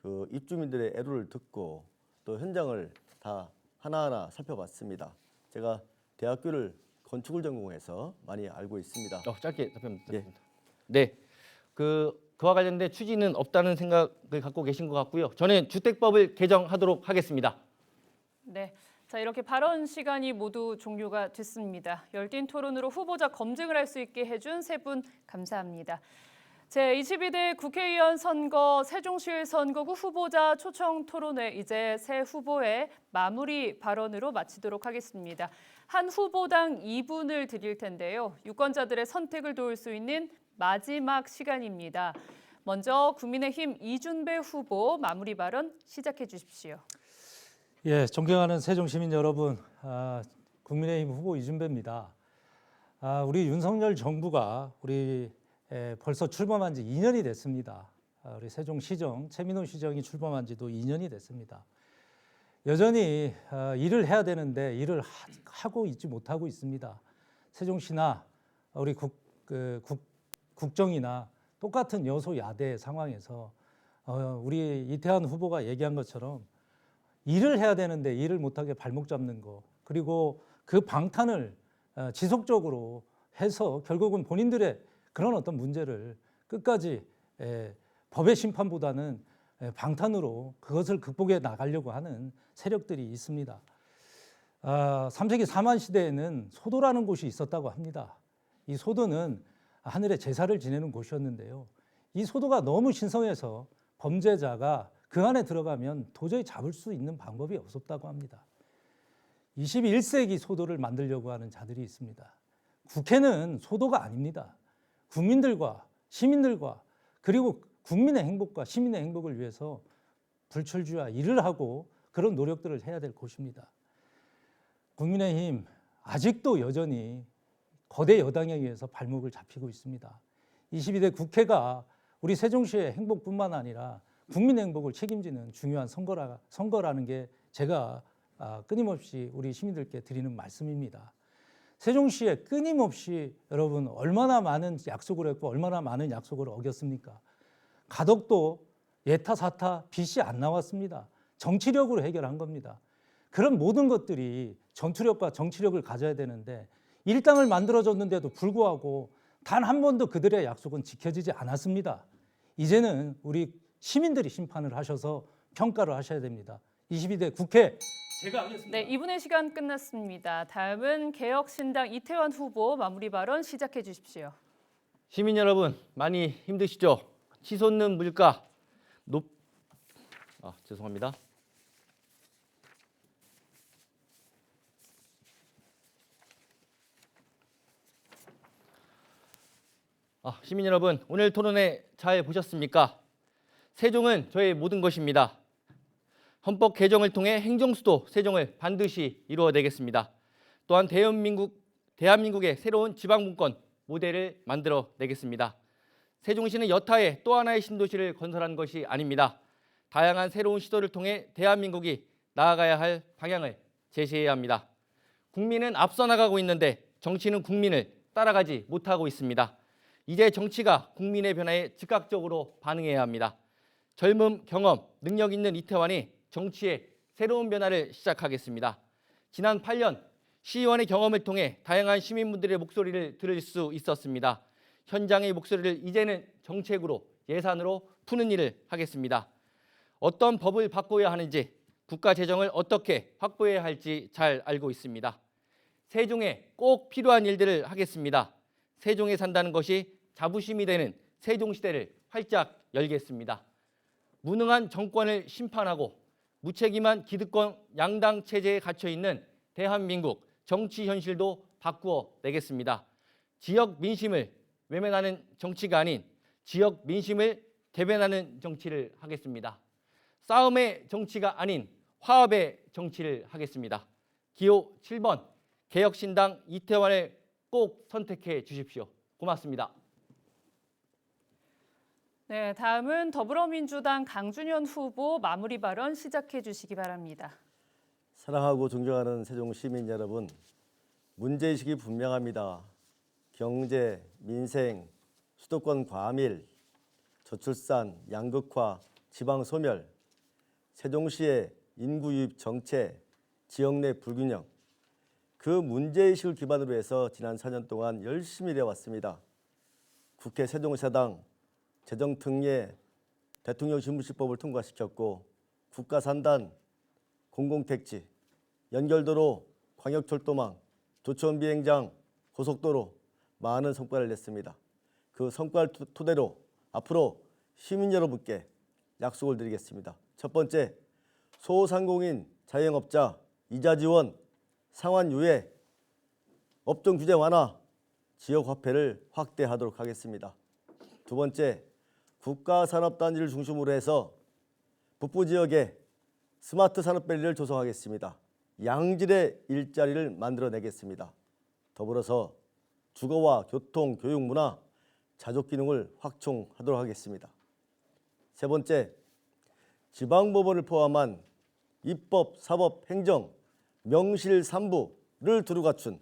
그 입주민들의 애로를 듣고 또 현장을 다 하나하나 살펴봤습니다. 제가 대학교를 건축을 전공해서 많이 알고 있습니다. 짧게 답변 부탁드립니다. 네, 그와 관련된 취지는 없다는 생각을 갖고 계신 것 같고요. 저는 주택법을 개정하도록 하겠습니다. 네. 자, 이렇게 발언 시간이 모두 종료가 됐습니다. 열띤 토론으로 후보자 검증을 할 수 있게 해준 세 분 감사합니다. 제22대 국회의원 선거 세종시 선거구 후보자 초청 토론회 이제 새 후보의 마무리 발언으로 마치도록 하겠습니다. 한 후보당 2분을 드릴 텐데요. 유권자들의 선택을 도울 수 있는 마지막 시간입니다. 먼저 국민의힘 이준배 후보 마무리 발언 시작해 주십시오. 예, 존경하는 세종시민 여러분, 국민의힘 후보 이준배입니다. 우리 윤석열 정부가 벌써 출범한 지 2년이 됐습니다. 우리 세종시정, 최민호 시정이 출범한 지도 2년이 됐습니다. 여전히 일을 해야 되는데 일을 하고 있지 못하고 있습니다. 세종시나 우리 국정이나 똑같은 여소야대 상황에서 우리 이태환 후보가 얘기한 것처럼 일을 해야 되는데 일을 못하게 발목 잡는 거, 그리고 그 방탄을 지속적으로 해서 결국은 본인들의 그런 어떤 문제를 끝까지 법의 심판보다는 방탄으로 그것을 극복해 나가려고 하는 세력들이 있습니다. 3세기 사만 시대에는 소도라는 곳이 있었다고 합니다. 이 소도는 하늘에 제사를 지내는 곳이었는데요. 이 소도가 너무 신성해서 범죄자가 그 안에 들어가면 도저히 잡을 수 있는 방법이 없었다고 합니다. 21세기 소도를 만들려고 하는 자들이 있습니다. 국회는 소도가 아닙니다. 국민들과 시민들과 그리고 국민의 행복과 시민의 행복을 위해서 불철주야 일을 하고 그런 노력들을 해야 될 곳입니다. 국민의힘 아직도 여전히 거대 여당에 의해서 발목을 잡히고 있습니다. 22대 국회가 우리 세종시의 행복뿐만 아니라 국민의 행복을 책임지는 중요한 선거라는 게 제가 끊임없이 우리 시민들께 드리는 말씀입니다. 세종시에 끊임없이 여러분 얼마나 많은 약속을 했고 얼마나 많은 약속을 어겼습니까? 가덕도 예타, 사타, 빚이 안 나왔습니다. 정치력으로 해결한 겁니다. 그런 모든 것들이 전투력과 정치력을 가져야 되는데 일당을 만들어줬는데도 불구하고 단 한 번도 그들의 약속은 지켜지지 않았습니다. 이제는 우리 시민들이 심판을 하셔서 평가를 하셔야 됩니다. 22대 국회 제가 하겠습니다. 네, 2분의 시간 끝났습니다. 다음은 개혁신당 이태환 후보 마무리 발언 시작해 주십시오. 시민 여러분 많이 힘드시죠? 치솟는 물가 죄송합니다. 시민 여러분 오늘 토론회 잘 보셨습니까? 세종은 저의 모든 것입니다. 헌법 개정을 통해 행정수도 세종을 반드시 이루어내겠습니다. 또한 대한민국의 새로운 지방분권 모델을 만들어내겠습니다. 세종시는 여타의 또 하나의 신도시를 건설한 것이 아닙니다. 다양한 새로운 시도를 통해 대한민국이 나아가야 할 방향을 제시해야 합니다. 국민은 앞서 나가고 있는데 정치는 국민을 따라가지 못하고 있습니다. 이제 정치가 국민의 변화에 즉각적으로 반응해야 합니다. 젊음, 경험, 능력 있는 이태환이 정치의 새로운 변화를 시작하겠습니다. 지난 8년 시의원의 경험을 통해 다양한 시민분들의 목소리를 들을 수 있었습니다. 현장의 목소리를 이제는 정책으로, 예산으로 푸는 일을 하겠습니다. 어떤 법을 바꿔야 하는지, 국가 재정을 어떻게 확보해야 할지 잘 알고 있습니다. 세종에 꼭 필요한 일들을 하겠습니다. 세종에 산다는 것이 자부심이 되는 세종시대를 활짝 열겠습니다. 무능한 정권을 심판하고 무책임한 기득권 양당 체제에 갇혀 있는 대한민국 정치 현실도 바꾸어 내겠습니다. 지역 민심을 외면하는 정치가 아닌 지역 민심을 대변하는 정치를 하겠습니다. 싸움의 정치가 아닌 화합의 정치를 하겠습니다. 기호 7번 개혁신당 이태환을 꼭 선택해 주십시오. 고맙습니다. 네, 다음은 더불어민주당 강준현 후보 마무리 발언 시작해 주시기 바랍니다. 사랑하고 존경하는 세종 시민 여러분, 문제의식이 분명합니다. 경제, 민생, 수도권 과밀, 저출산, 양극화, 지방 소멸, 세종시의 인구 유입 정체, 지역 내 불균형, 그 문제의식을 기반으로 해서 지난 4년 동안 열심히 일해왔습니다. 국회 세종시당 재정특례 대통령 집무실법을 통과시켰고 국가산단, 공공택지, 연결도로, 광역철도망, 조천비행장, 고속도로 많은 성과를 냈습니다. 그 성과를 토대로 앞으로 시민 여러분께 약속을 드리겠습니다. 첫 번째, 소상공인 자영업자 이자 지원, 상환 유예, 업종 규제 완화, 지역 화폐를 확대하도록 하겠습니다. 두 번째, 국가산업단지를 중심으로 해서 북부 지역에 스마트 산업밸리를 조성하겠습니다. 양질의 일자리를 만들어내겠습니다. 더불어서 주거와 교통, 교육, 문화, 자족 기능을 확충하도록 하겠습니다. 세 번째, 지방법원을 포함한 입법, 사법, 행정, 명실 3부를 두루 갖춘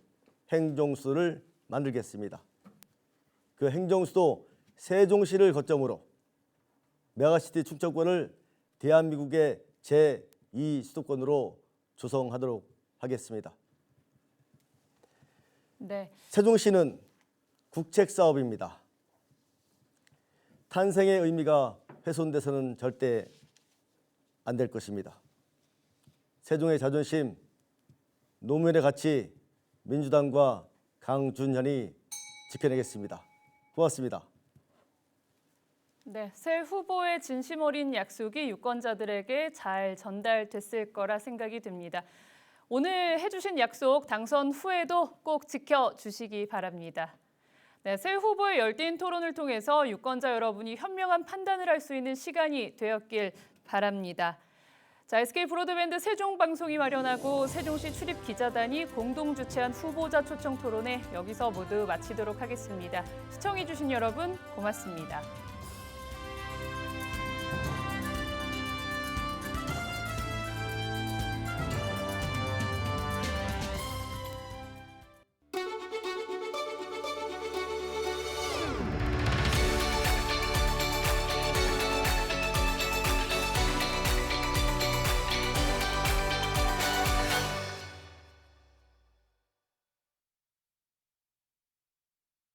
행정수도를 만들겠습니다. 그 행정수도 세종시를 거점으로 메가시티 충청권을 대한민국의 제2 수도권으로 조성하도록 하겠습니다. 네. 세종시는 국책사업입니다. 탄생의 의미가 훼손돼서는 절대 안 될 것입니다. 세종의 자존심, 노무현의 가치, 민주당과 강준현이 지켜내겠습니다. 고맙습니다. 네, 새 후보의 진심 어린 약속이 유권자들에게 잘 전달됐을 거라 생각이 듭니다. 오늘 해주신 약속 당선 후에도 꼭 지켜주시기 바랍니다. 네, 새 후보의 열띤 토론을 통해서 유권자 여러분이 현명한 판단을 할 수 있는 시간이 되었길 바랍니다. 자, SK 브로드밴드 세종방송이 마련하고 세종시 출입 기자단이 공동 주최한 후보자 초청 토론회 여기서 모두 마치도록 하겠습니다. 시청해주신 여러분 고맙습니다.